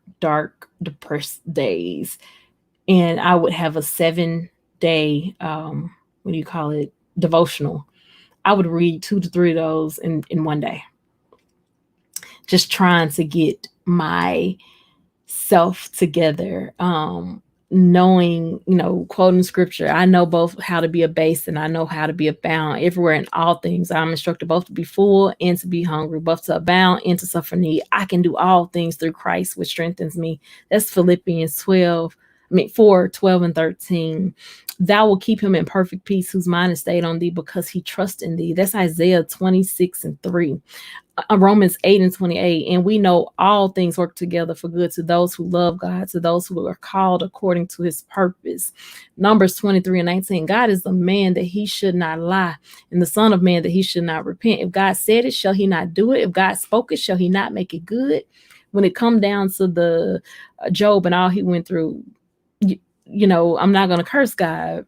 depressed days. And I would have a 7-day, devotional. I would read 2 to 3 of those in one day. Just trying to get myself together. Knowing, quoting scripture. I know both how to be abased and I know how to be abound everywhere in all things. I'm instructed both to be full and to be hungry, both to abound and to suffer need. I can do all things through Christ, which strengthens me. That's Philippians 4:12 and 13. Thou will keep him in perfect peace, whose mind is stayed on thee, because he trusts in thee. That's Isaiah 26:3. Romans 8:28. And we know all things work together for good to those who love God, to those who are called according to his purpose. Numbers 23:19. God is a man that he should not lie, and the son of man that he should not repent. If God said it, shall he not do it? If God spoke it, shall he not make it good? When it come down to the Job and all he went through, I'm not going to curse God.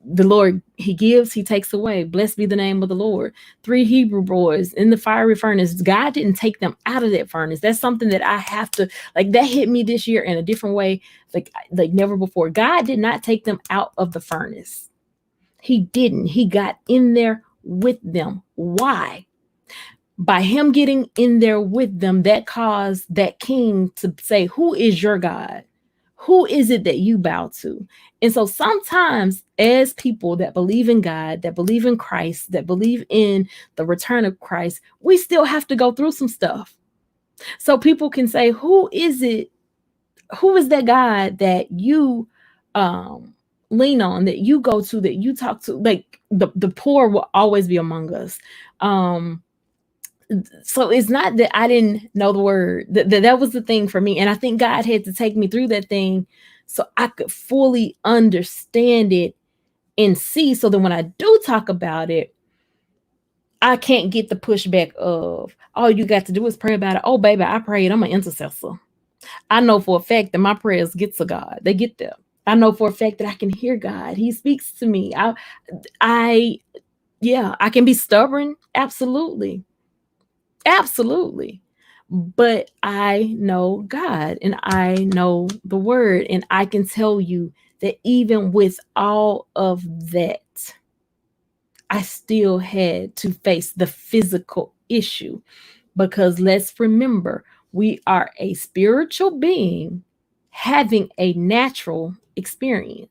The Lord, he gives, he takes away. Blessed be the name of the Lord. 3 Hebrew boys in the fiery furnace. God didn't take them out of that furnace. That's something that I have to, that hit me this year in a different way, like never before. God did not take them out of the furnace. He didn't. He got in there with them. Why? By him getting in there with them, that caused that king to say, who is your God? Who is it that you bow to? And so sometimes, as people that believe in God, that believe in Christ, that believe in the return of Christ, we still have to go through some stuff. So people can say, who is it? Who is that God that you lean on, that you go to, that you talk to? Like the poor will always be among us. So it's not that I didn't know the word. That was the thing for me. And I think God had to take me through that thing so I could fully understand it and see. So that when I do talk about it, I can't get the pushback of, all you got to do is pray about it. Oh, baby, I prayed. I'm an intercessor. I know for a fact that my prayers get to God. They get there. I know for a fact that I can hear God. He speaks to me. I, yeah, I can be stubborn. Absolutely. Absolutely. But I know God and I know the word. And I can tell you that even with all of that, I still had to face the physical issue, because let's remember, we are a spiritual being having a natural experience.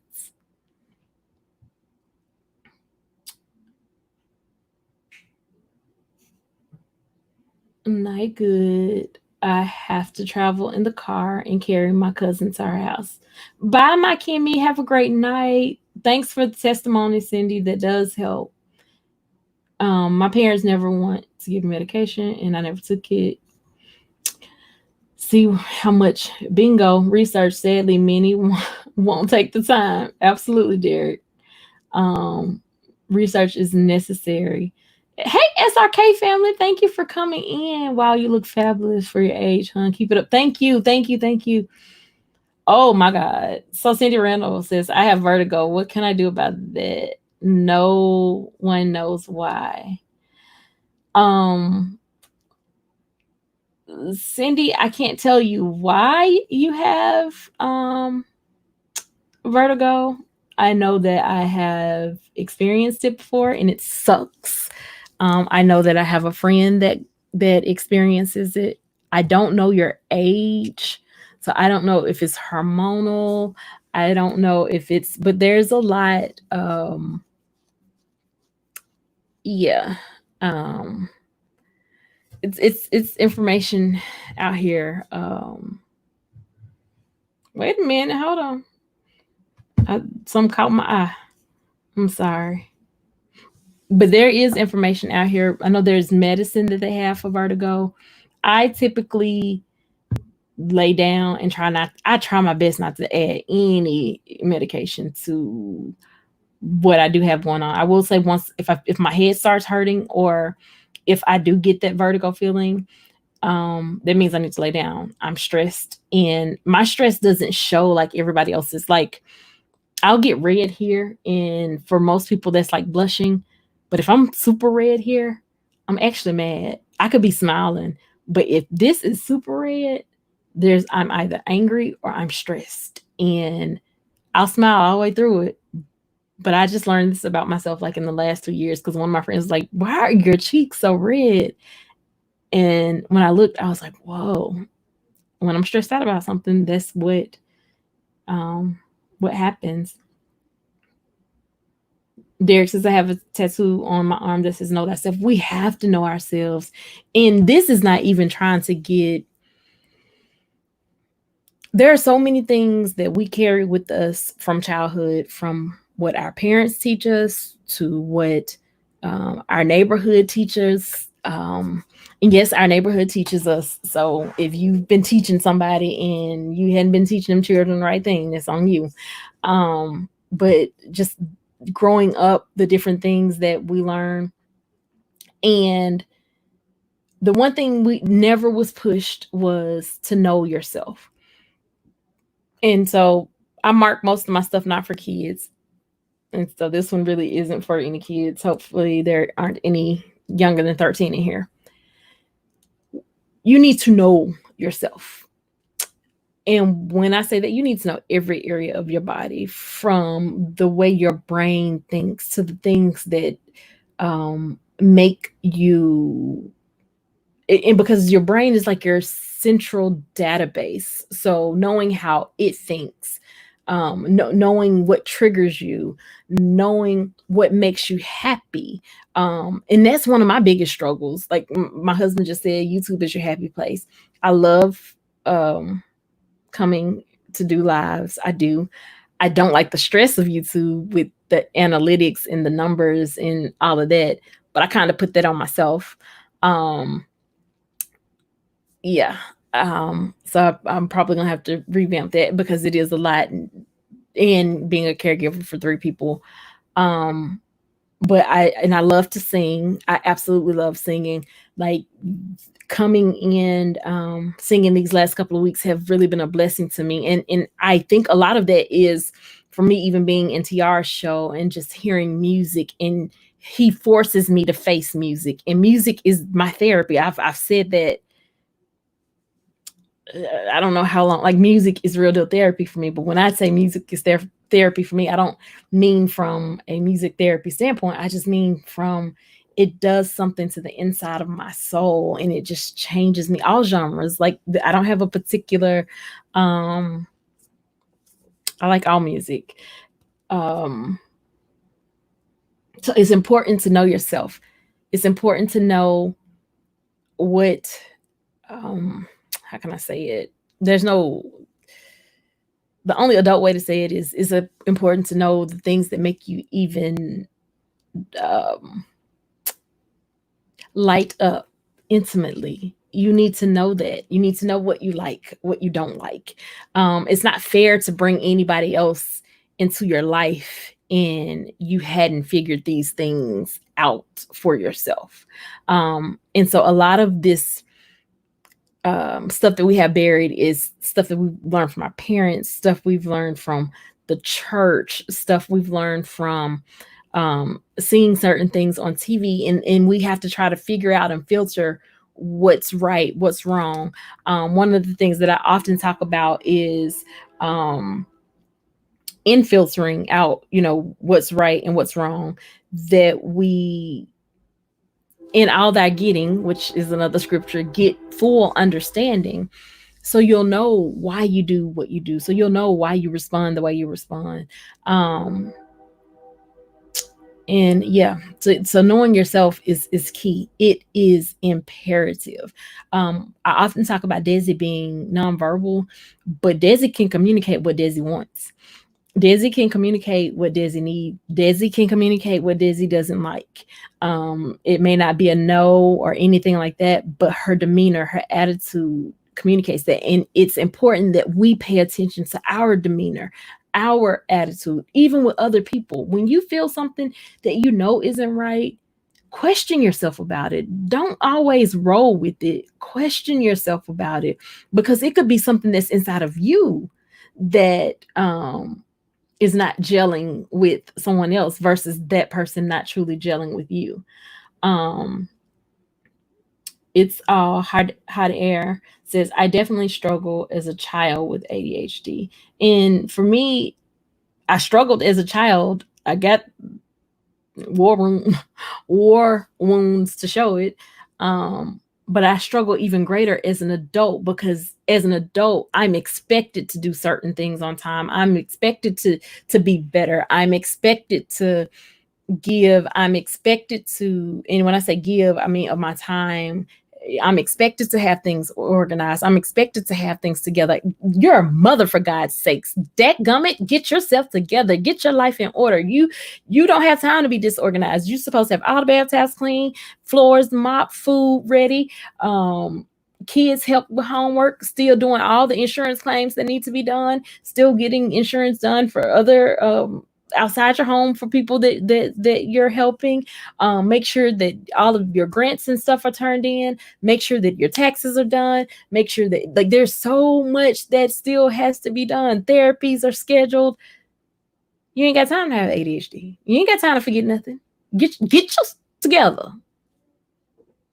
Not good. I have to travel in the car and carry my cousin to our house. Bye, my Kimmy. Have a great night. Thanks for the testimony, Cindy. That does help. My parents never want to give me medication, and I never took it. See how much bingo research. Sadly, many won't take the time. Absolutely, Derek. Um, Research is necessary. Hey, SRK family, thank you for coming in. Wow, you look fabulous for your age, huh? Keep it up. Thank you, thank you, thank you. Oh my God. So Cindy Randall says, I have vertigo. What can I do about that? No one knows why. Um, Cindy, I can't tell you why you have vertigo. I know that I have experienced it before and it sucks. I know that I have a friend that experiences it. I don't know your age, so I don't know if it's hormonal. I don't know if it's, but there's a lot. Yeah, um, it's information out here. Wait a minute, hold on. Some caught my eye. I'm sorry. But there is information out here. I know there's medicine that they have for vertigo. I typically lay down and I try my best not to add any medication to what I do have going on. I will say, once if my head starts hurting, or if I do get that vertigo feeling, that means I need to lay down. I'm stressed, and my stress doesn't show like everybody else's. Like, I'll get red here, and for most people that's like blushing. But if I'm super red here, I'm actually mad. I could be smiling, but if this is super red, I'm either angry or I'm stressed, and I'll smile all the way through it. But I just learned this about myself like in the last 2 years, because one of my friends was like, "Why are your cheeks so red?" And when I looked, I was like, "Whoa!" When I'm stressed out about something, that's what happens. Derek says, I have a tattoo on my arm that says, know thyself. We have to know ourselves. And this is not even trying to get, there are so many things that we carry with us from childhood, from what our parents teach us to what our neighborhood teaches. And yes, our neighborhood teaches us. So if you've been teaching somebody and you hadn't been teaching them children the right thing, that's on you. But just growing up, the different things that we learn. And the one thing we never was pushed was to know yourself. And so I mark most of my stuff not for kids. And so this one really isn't for any kids. Hopefully there aren't any younger than 13 in here. You need to know yourself. And when I say that, you need to know every area of your body, from the way your brain thinks to the things that make you and because your brain is like your central database, so knowing how it thinks, knowing what triggers you, knowing what makes you happy, and that's one of my biggest struggles. Like my husband just said, YouTube is your happy place. I love coming to do lives. I do. I don't like the stress of YouTube with the analytics and the numbers and all of that, but I kind of put that on myself. um yeah. So I'm probably gonna have to revamp that because it is a lot, and being a caregiver for 3 people. um but I love to sing. I absolutely love singing. Like coming in, singing these last couple of weeks have really been a blessing to me, and I think a lot of that is for me even being in TR's show and just hearing music, and he forces me to face music, and music is my therapy. I've said that, I don't know how long. Like music is real deal therapy for me. But when I say music is therapy for me, I don't mean from a music therapy standpoint. I just mean from, it does something to the inside of my soul, and it just changes me. All genres. Like I don't have a particular. I like all music. So it's important to know yourself. It's important to know what. How can I say it? There's no, the only adult way to say it is important to know the things that make you even um, light up intimately. You need to know that. You need to know what you like, what you don't like. It's not fair to bring anybody else into your life and you hadn't figured these things out for yourself. And so a lot of this stuff that we have buried is stuff that we've learned from our parents, stuff we've learned from the church, stuff we've learned from seeing certain things on TV, and we have to try to figure out and filter what's right, what's wrong. One of the things that I often talk about is in filtering out, what's right and what's wrong, that we, in all that getting, which is another scripture, get full understanding. So you'll know why you do what you do. So you'll know why you respond the way you respond. And yeah, so knowing yourself is key. It is imperative. I often talk about Desi being nonverbal, but Desi can communicate what Desi wants. Desi can communicate what Desi needs. Desi can communicate what Desi doesn't like. It may not be a no or anything like that, but her demeanor, her attitude communicates that. And it's important that we pay attention to our demeanor, our attitude, even with other people. When you feel something that you know isn't right, question yourself about it. Don't always roll with it. Question yourself about it, because it could be something that's inside of you that is not gelling with someone else versus that person not truly gelling with you. It's all hot air says, I definitely struggle as a child with ADHD. And for me, I struggled as a child. I got war wounds to show it. But I struggle even greater as an adult, because as an adult, I'm expected to do certain things on time. I'm expected to be better. I'm expected to give. I'm expected to, and when I say give, I mean of my time. I'm expected to have things organized. I'm expected to have things together. You're a mother, for God's sakes. Dadgummit, get yourself together. Get your life in order. You don't have time to be disorganized. You're supposed to have all the bathtubs clean, floors mopped, food ready, kids help with homework, still doing all the insurance claims that need to be done, still getting insurance done for other outside your home for people that you're helping. Make sure that all of your grants and stuff are turned in. Make sure that your taxes are done. Make sure that, like, there's so much that still has to be done. Therapies are scheduled. You ain't got time to have ADHD. You ain't got time to forget nothing. Get yourself together.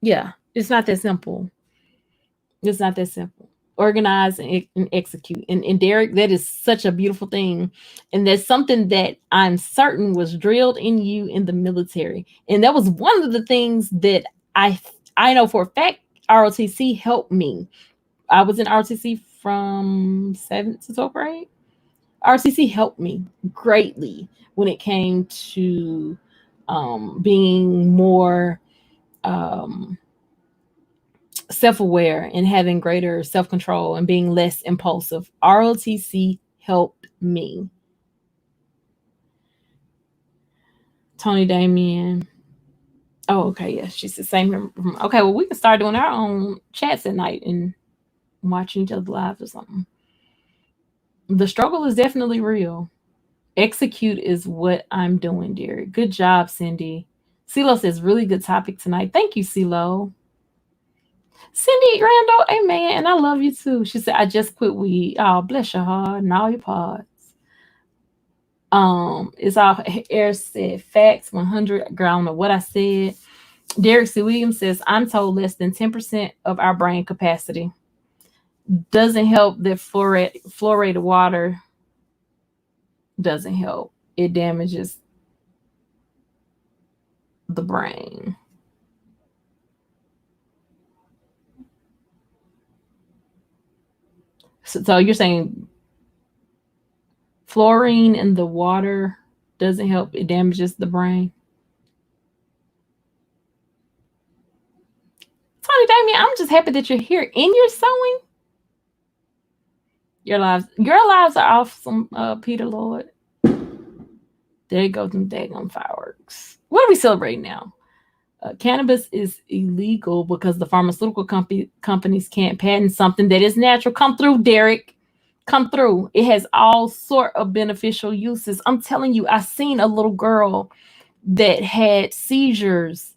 Yeah, it's not that simple. It's not that simple. Organize and execute. And Derek, that is such a beautiful thing. And that's something that I'm certain was drilled in you in the military. And that was one of the things that I know for a fact ROTC helped me. I was in ROTC from 7th to 12th grade. ROTC helped me greatly when it came to being more um, self-aware and having greater self-control and being less impulsive. ROTC helped me. Tony Damien. Oh, okay, yeah, she's the same. Okay, well, we can start doing our own chats at night and watching each other live or something. The struggle is definitely real. Execute is what I'm doing, dear. Good job, Cindy. CeeLo says, really good topic tonight. Thank you, CeeLo. Cindy Randall, amen. And I love you too. She said, I just quit weed. Oh, bless your heart and all your parts. It's all air said facts 100. Girl, I don't know what I said. Derek C. Williams says, I'm told less than 10% of our brain capacity. Doesn't help that fluoridated water doesn't help. It damages the brain. So you're saying fluorine in the water doesn't help, it damages the brain? Tony Damien, I'm just happy that you're here and you're sewing. Your lives are awesome, Peter Lord. There you go, them daggone fireworks. What are we celebrating now? Cannabis is illegal because the pharmaceutical companies can't patent something that is natural. Come through, Derek. Come through. It has all sort of beneficial uses. I'm telling you, I seen a little girl that had seizures.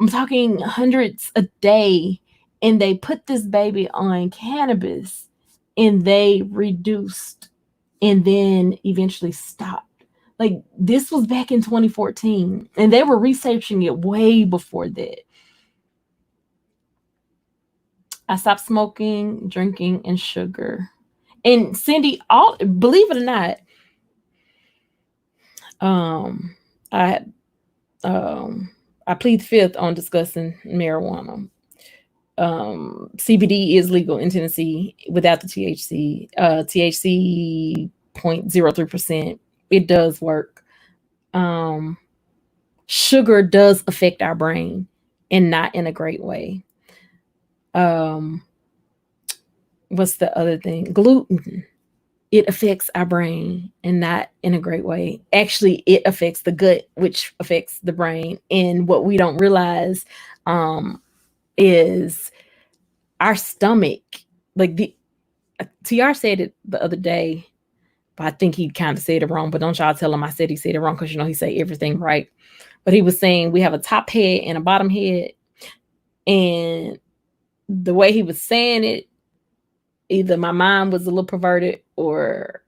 I'm talking hundreds a day, and they put this baby on cannabis, and they reduced, and then eventually stopped. Like, this was back in 2014, and they were researching it way before that. I stopped smoking, drinking, and sugar. And Cindy, believe it or not, I plead fifth on discussing marijuana. CBD is legal in Tennessee without the THC. THC 0.03%. It does work. Sugar does affect our brain, and not in a great way. What's the other thing? Gluten. It affects our brain, and not in a great way. Actually, it affects the gut, which affects the brain. And what we don't realize is our stomach. Like TR said it the other day, but I think he kind of said it wrong. But don't y'all tell him I said he said it wrong, because he say everything right. But he was saying we have a top head and a bottom head. And the way he was saying it, either my mind was a little perverted, or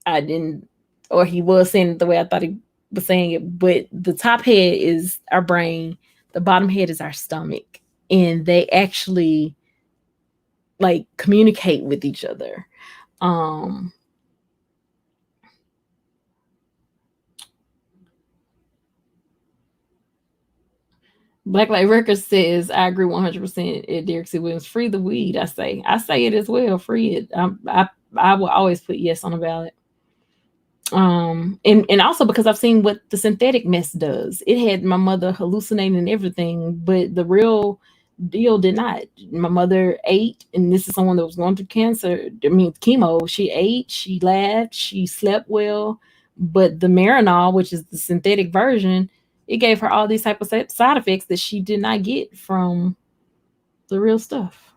I didn't, or he was saying it the way I thought he was saying it. But the top head is our brain. The bottom head is our stomach. And they actually like communicate with each other. Blacklight Records says, I agree 100%. Derek C. Williams, free the weed. I say it as well. Free it. I will always put yes on the ballot. And also because I've seen what the synthetic mess does. It had my mother hallucinating and everything, but the real deal did not. My mother ate, and this is someone that was going through chemo. She ate, she laughed, she slept well, but the Marinol, which is the synthetic version, it gave her all these type of side effects that she did not get from the real stuff.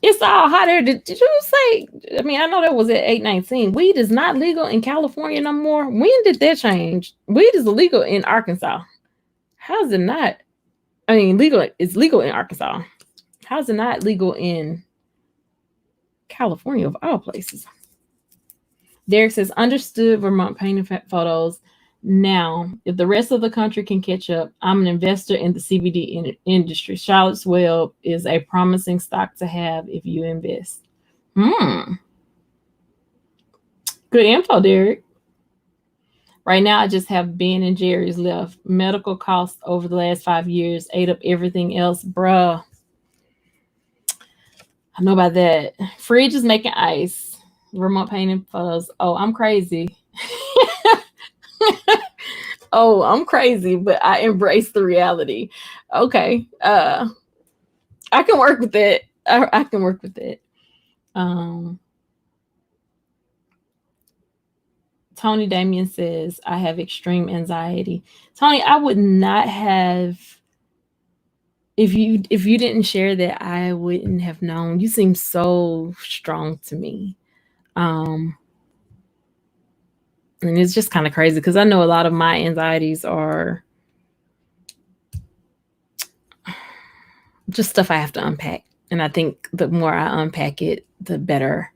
It's all hot air. Did you say? I mean, I know that was at 819. Weed is not legal in California no more. When did that change? Weed is illegal in Arkansas. How's it not? I mean, legal. It's legal in Arkansas. How's it not legal in California, of all places? Derek says, understood. Vermont painting photos. Now, if the rest of the country can catch up, I'm an investor in the CBD industry. Charlotte's Web is a promising stock to have if you invest. Good info, Derek. Right now, I just have Ben and Jerry's left. Medical costs over the last 5 years ate up everything else, bruh. I know about that. Fridge is making ice. Remote painting photos. Oh, I'm crazy. Oh, I'm crazy, but I embrace the reality. Okay. I can work with it. I can work with it. Tony Damien says, I have extreme anxiety. Tony, I would not have, if you didn't share that, I wouldn't have known. You seem so strong to me. And it's just kind of crazy because I know a lot of my anxieties are just stuff I have to unpack. And I think the more I unpack it, the better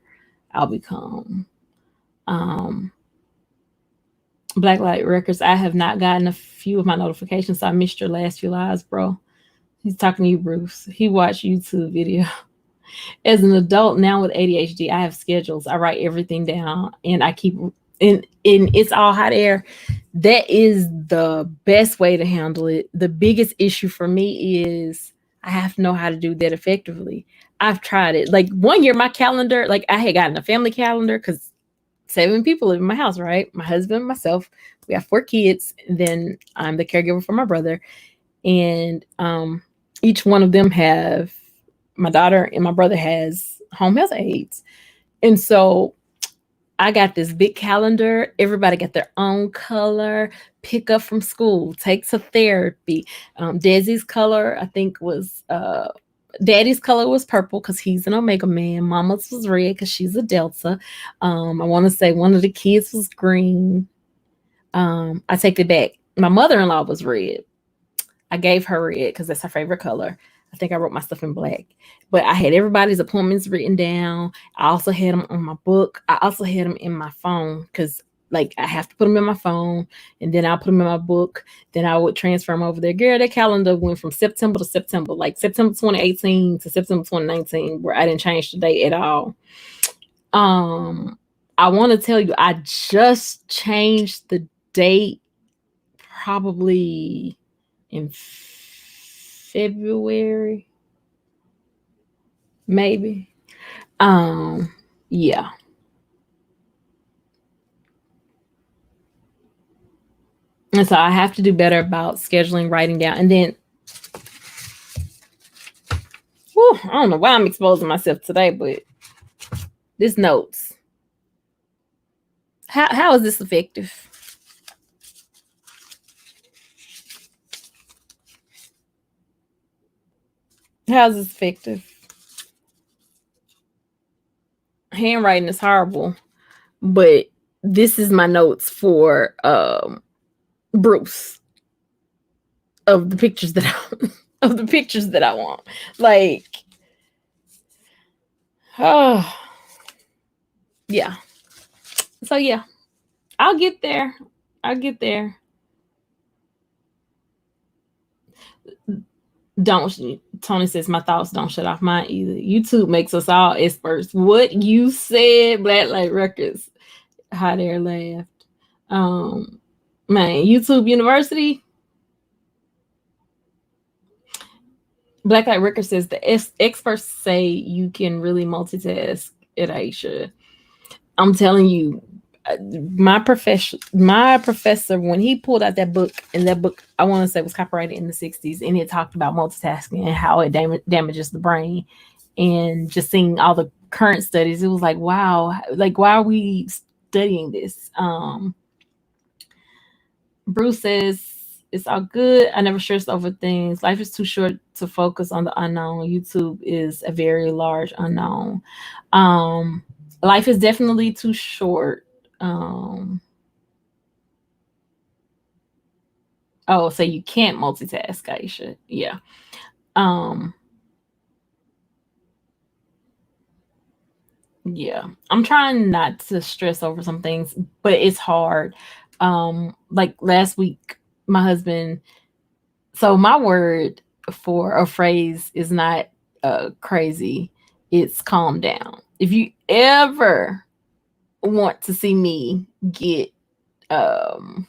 I'll become. Black Light Records, I have not gotten a few of my notifications, so I missed your last few lives, bro. He's talking to you, Bruce. He watched YouTube video. As an adult now with ADHD, I have schedules. I write everything down and I keep and it's all hot air. That is the best way to handle it. The biggest issue for me is I have to know how to do that effectively. I've tried it. Like one year, my calendar, like I had gotten a family calendar because 7 people live in my house, right? My husband, myself, we have 4 kids. And then I'm the caregiver for my brother. And each one of them have, my daughter and my brother has home health aides. And so I got this big calendar. Everybody got their own color, pick up from school, take to therapy. Desi's color, I think was, Daddy's color was purple because he's an Omega man. Mama's was red because she's a Delta. I want to say one of the kids was green. I take it back. My mother-in-law was red. I gave her red because that's her favorite color. I think I wrote my stuff in black. But I had everybody's appointments written down. I also had them on my book. I also had them in my phone because like I have to put them in my phone and then I'll put them in my book. Then I would transfer them over there. Girl, that calendar went from September to September, like September 2018 to September 2019, where I didn't change the date at all. I want to tell you, I just changed the date probably in February, maybe. Yeah. And so I have to do better about scheduling, writing down, and then I don't know why I'm exposing myself today, but this notes. How is this effective? How is this effective? Handwriting is horrible, but this is my notes for Bruce of the pictures that I want. Like, oh yeah. So yeah, I'll get there. Tony says my thoughts don't shut off mine either. YouTube makes us all experts. What you said, Black Light Records. Hot air laughed. Man, YouTube University. Black Light Records says the experts say you can really multitask at Aisha. I'm telling you, my professor, when he pulled out that book, and that book I want to say was copyrighted in the 60s, and it talked about multitasking and how it damages the brain, and just seeing all the current studies, it was like, wow, like why are we studying this? Bruce says it's all good. I never stress over things. Life is too short to focus on the unknown. YouTube is a very large unknown. Life is definitely too short. So you can't multitask, Aisha. Yeah. Yeah. I'm trying not to stress over some things, but it's hard. Like last week, my husband, so my word for a phrase is not crazy, it's calm down. If you ever want to see me get um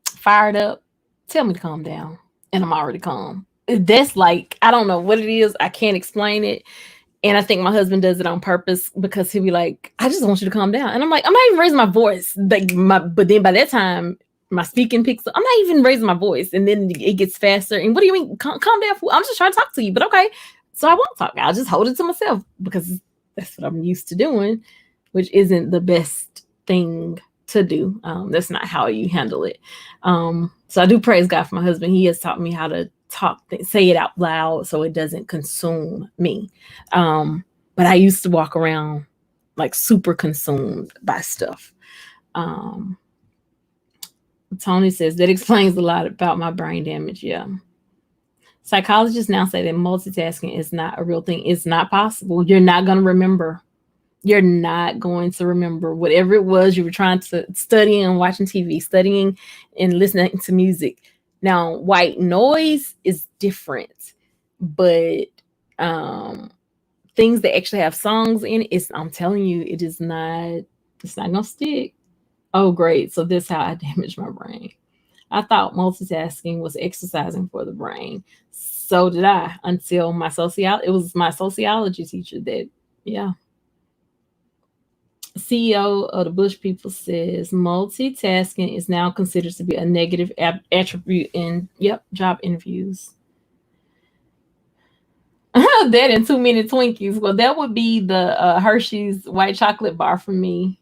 fired up, tell me to calm down, and I'm already calm. That's like, I don't know what it is. I can't explain it. And I think my husband does it on purpose because he'll be like, I just want you to calm down. And I'm like, I'm not even raising my voice. But then by that time, my speaking picks up. I'm not even raising my voice. And then it gets faster. And what do you mean? Calm down. I'm just trying to talk to you. But okay. So I won't talk. I'll just hold it to myself because that's what I'm used to doing, which isn't the best thing to do. That's not how you handle it. So I do praise God for my husband. He has taught me how to say it out loud so it doesn't consume me. But I used to walk around like super consumed by stuff. Tony says that explains a lot about my brain damage. Yeah. Psychologists now say that multitasking is not a real thing. It's not possible. You're not going to remember. You're not going to remember whatever it was you were trying to study and watching TV, studying and listening to music. Now, white noise is different, but things that actually have songs in it, I'm telling you, it's not gonna stick. Oh, great. So this is how I damage my brain. I thought multitasking was exercising for the brain. So did I, until it was my sociology teacher that, yeah. CEO of the Bush People says multitasking is now considered to be a negative attribute in job interviews. That and too many Twinkies. Well, that would be the Hershey's white chocolate bar for me.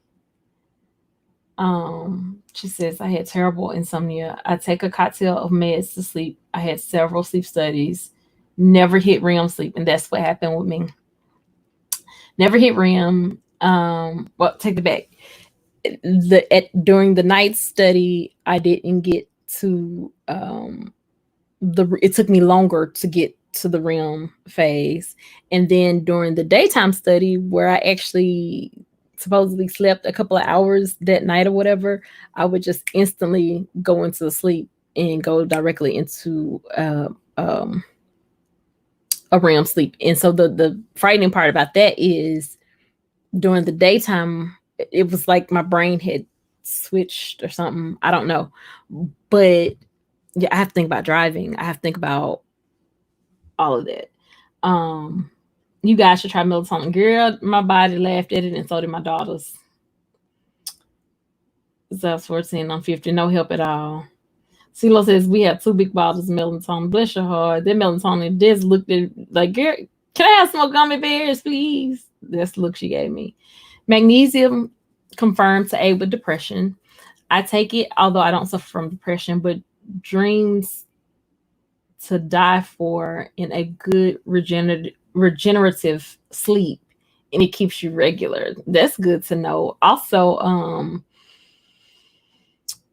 She says, I had terrible insomnia. I take a cocktail of meds to sleep. I had several sleep studies, never hit REM sleep, and that's what happened with me. Never hit REM. Well, take it back. During the night study, I didn't get to it took me longer to get to the REM phase. And then during the daytime study, where I actually supposedly slept a couple of hours that night or whatever, I would just instantly go into sleep and go directly into a REM sleep. And so the frightening part about that is during the daytime, it was like my brain had switched or something. I don't know. But yeah, I have to think about driving. I have to think about all of that. You guys should try melatonin. Girl, my body laughed at it, and so did my daughters. So 14, I'm 50, no help at all. CeeLo says we have 2 big bottles of melatonin. Bless your heart. That melatonin just looked at like, girl, can I have some more gummy bears, please? That's the look she gave me. Magnesium confirmed to aid with depression. I take it, although I don't suffer from depression, but dreams to die for in a good regenerative sleep, and it keeps you regular. That's good to know. Also,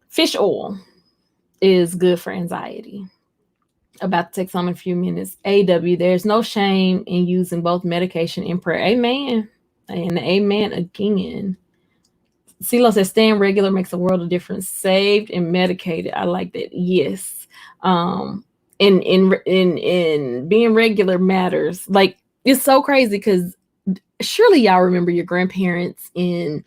fish oil is good for anxiety. About to take some in a few minutes. AW, there's no shame in using both medication and prayer. Amen. And amen again. CeeLo says staying regular makes a world of difference. Saved and medicated. I like that. Yes. In being regular matters. Like, it's so crazy because surely y'all remember your grandparents and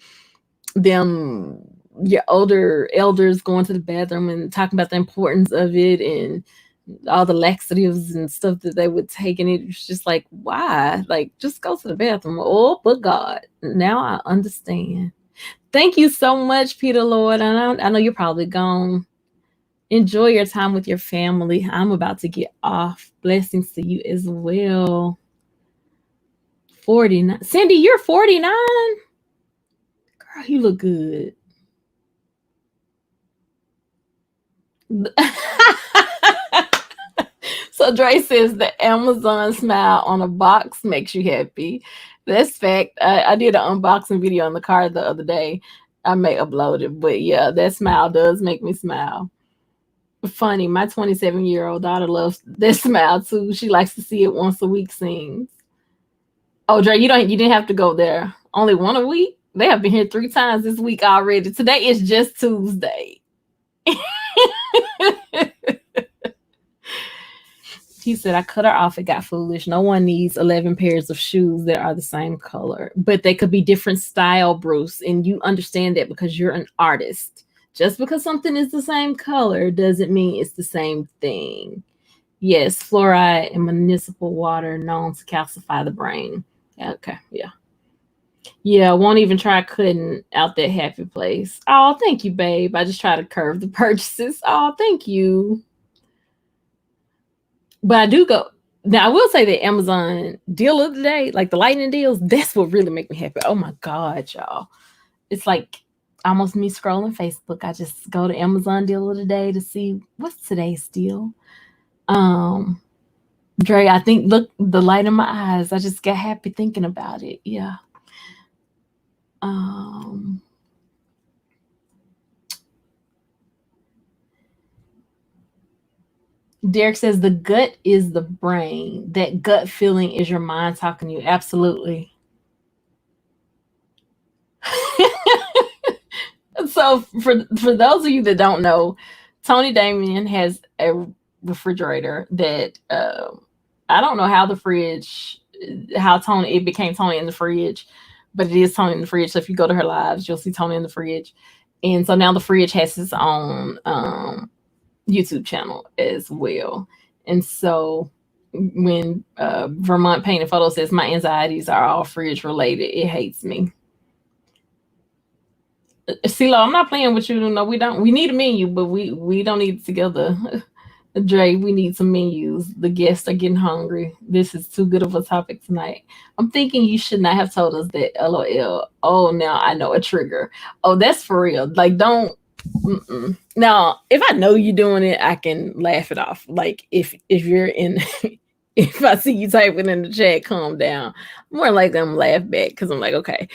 them, your older elders going to the bathroom and talking about the importance of it and all the laxatives and stuff that they would take, and it was just like, why? Like, just go to the bathroom. Oh, but God, now I understand. Thank you so much, Peter Lord. I know you're probably gone. Enjoy your time with your family. I'm about to get off. Blessings to you as well. 49. Cindy, you're 49? Girl, you look good. So Dre says the Amazon smile on a box makes you happy. That's fact. I did an unboxing video in the car the other day. I may upload it, but yeah, that smile does make me smile. Funny, my 27-year-old daughter loves that smile too. She likes to see it once a week. Sings. Oh, Dre, you didn't have to go there. Only one a week. They have been here 3 times this week already. Today is just Tuesday. He said, I cut her off. It got foolish. No one needs 11 pairs of shoes that are the same color, but they could be different style, Bruce. And you understand that because you're an artist. Just because something is the same color doesn't mean it's the same thing. Yes, fluoride in municipal water known to calcify the brain. Okay, yeah. Yeah, won't even try cutting out that happy place. Oh, thank you, babe. I just try to curve the purchases. Oh, thank you. But I do go. Now I will say the Amazon deal of the day, like the lightning deals, that's what really make me happy. Oh my God, y'all. It's like almost me scrolling Facebook. I just go to Amazon deal of the day to see what's today's deal. Um, Dre, I think look the light in my eyes. I just get happy thinking about it. Yeah. Um Derek says the gut is the brain. That gut feeling is your mind talking to you. Absolutely. So for those of you that don't know, Tony Damien has a refrigerator that I don't know how Tony it became Tony in the fridge, but it is Tony in the fridge. So if you go to her lives, you'll see Tony in the fridge, and so now the fridge has its own YouTube channel as well. And so when Vermont Painted Photo says my anxieties are all fridge related, it hates me. CeeLo, I'm not playing with you. No, we don't. We need a menu, but we don't need it together. Dre, we need some menus. The guests are getting hungry. This is too good of a topic tonight. I'm thinking you should not have told us that. LOL. Oh, now I know a trigger. Oh, that's for real. Like, don't. Mm-mm. Now, if I know you're doing it, I can laugh it off. Like, if you're in, if I see you typing in the chat, calm down. More likely I'm laugh back because I'm like, okay.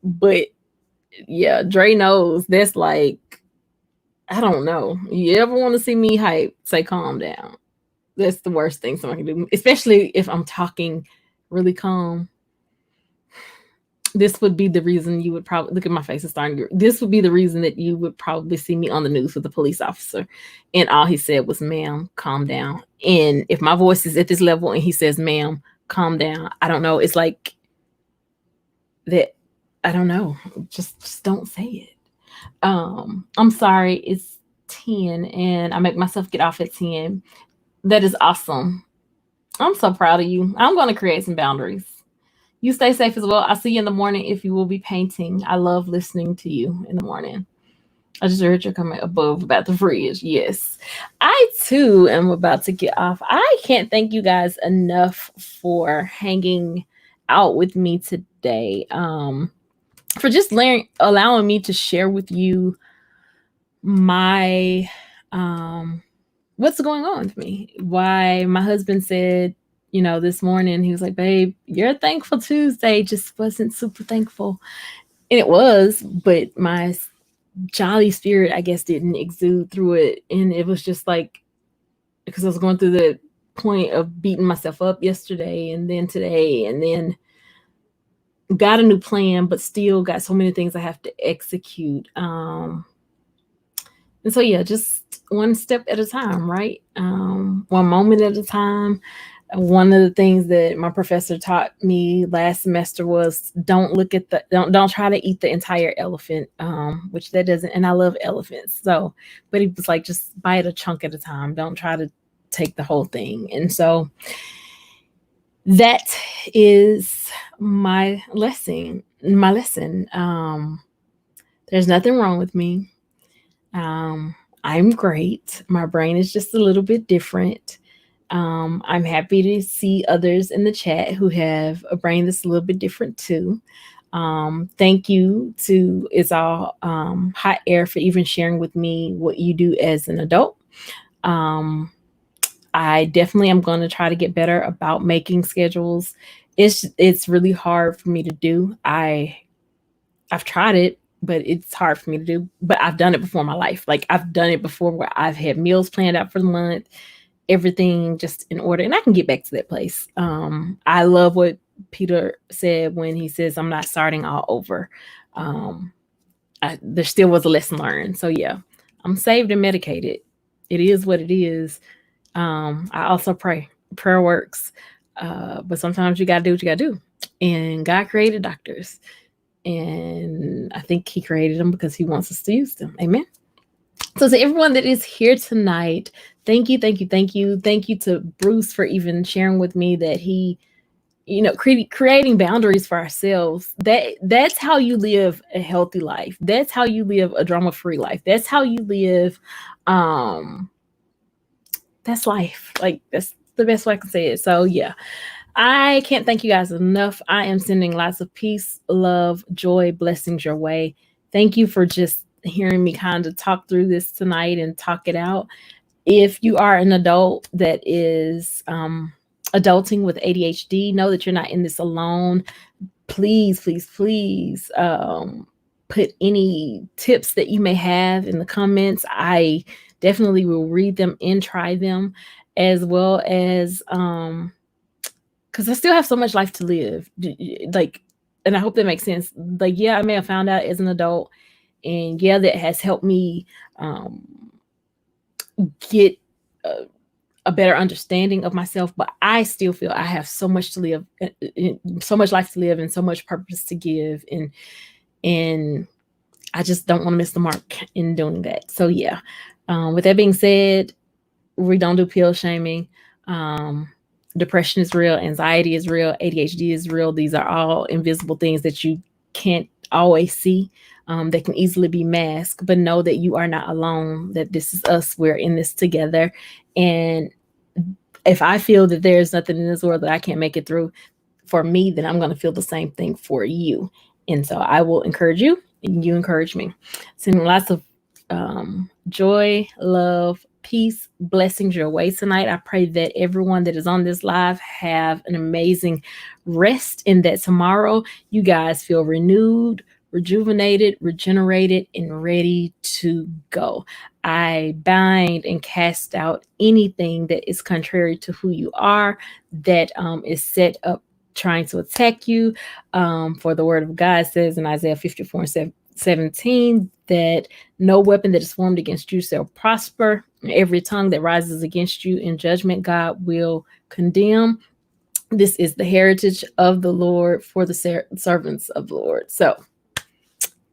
But yeah, Dre knows that's like, I don't know. You ever want to see me hype? Say calm down. That's the worst thing someone can do, especially if I'm talking really calm. This would be the reason you would probably look at my face. It's starting. This would be the reason that you would probably see me on the news with a police officer, and all he said was, "Ma'am, calm down." And if my voice is at this level and he says, "Ma'am, calm down," I don't know. It's like that. I don't know. Just don't say it. I'm sorry. It's 10, and I make myself get off at 10. That is awesome. I'm so proud of you. I'm going to create some boundaries. You stay safe as well. I'll see you in the morning if you will be painting. I love listening to you in the morning. I just heard your comment above about the fridge. Yes. I too am about to get off. I can't thank you guys enough for hanging out with me today. For just allowing me to share with you my what's going on with me. Why my husband said, this morning, he was like, babe, your Thankful Tuesday just wasn't super thankful. And it was, but my jolly spirit, I guess, didn't exude through it. And it was just like, because I was going through the point of beating myself up yesterday and then today, and then got a new plan, but still got so many things I have to execute. And so, yeah, just one step at a time, right? One moment at a time. One of the things that my professor taught me last semester was don't try to eat the entire elephant, which that doesn't, and I love elephants. So, but he was like, just bite a chunk at a time. Don't try to take the whole thing. And so that is my lesson. There's nothing wrong with me. I'm great. My brain is just a little bit different. I'm happy to see others in the chat who have a brain that's a little bit different too. Thank you to It's All Hot Air for even sharing with me what you do as an adult. I definitely am going to try to get better about making schedules. It's really hard for me to do. I've tried it, but it's hard for me to do. But I've done it before in my life. Like I've done it before where I've had meals planned out for the month, everything just in order, and I can get back to that place. I love what Peter said when he says, I'm not starting all over. There still was a lesson learned. So yeah, I'm saved and medicated. It is what it is. I also pray. Prayer works. But sometimes you got to do what you got to do. And God created doctors. And I think he created them because he wants us to use them. Amen. So to everyone that is here tonight, thank you, thank you, thank you. Thank you to Bruce for even sharing with me that he, creating boundaries for ourselves. That's how you live a healthy life. That's how you live a drama-free life. That's how you live um that's life. Like, that's the best way I can say it. So yeah, I can't thank you guys enough. I am sending lots of peace, love, joy, blessings your way. Thank you for just hearing me kind of talk through this tonight and talk it out. If you are an adult that is adulting with ADHD, know that you're not in this alone. Please, please, please put any tips that you may have in the comments. I definitely will read them and try them, as well as because I still have so much life to live. Like, and I hope that makes sense. Like, yeah, I may have found out as an adult, and yeah, that has helped me get a better understanding of myself, but I still feel I have so much to live, so much life to live, and so much purpose to give, and I just don't want to miss the mark in doing that. So yeah, with that being said, we don't do pill shaming. Depression is real, anxiety is real, ADHD is real. These are all invisible things that you can't always see, that can easily be masked, but know that you are not alone, that this is us. We're in this together. And if I feel that there's nothing in this world that I can't make it through for me, then I'm going to feel the same thing for you. And so I will encourage you, and you encourage me. Sending lots of joy, love, peace, blessings your way tonight. I pray that everyone that is on this live have an amazing rest, and that tomorrow you guys feel renewed, rejuvenated, regenerated, and ready to go. I bind and cast out anything that is contrary to who you are, that is set up trying to attack you. For the word of God says in Isaiah 54 and 17 that no weapon that is formed against you shall prosper. Every tongue that rises against you in judgment, God will condemn. This is the heritage of the Lord for the servants of the Lord. So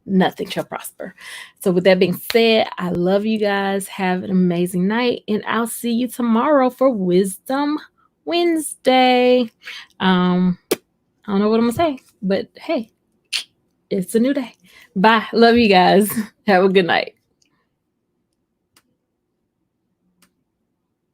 nothing shall prosper. So with that being said, I love you guys. Have an amazing night, and I'll see you tomorrow for Wisdom Wednesday. I don't know what I'm gonna say, but hey, it's a new day. Bye. Love you guys. Have a good night.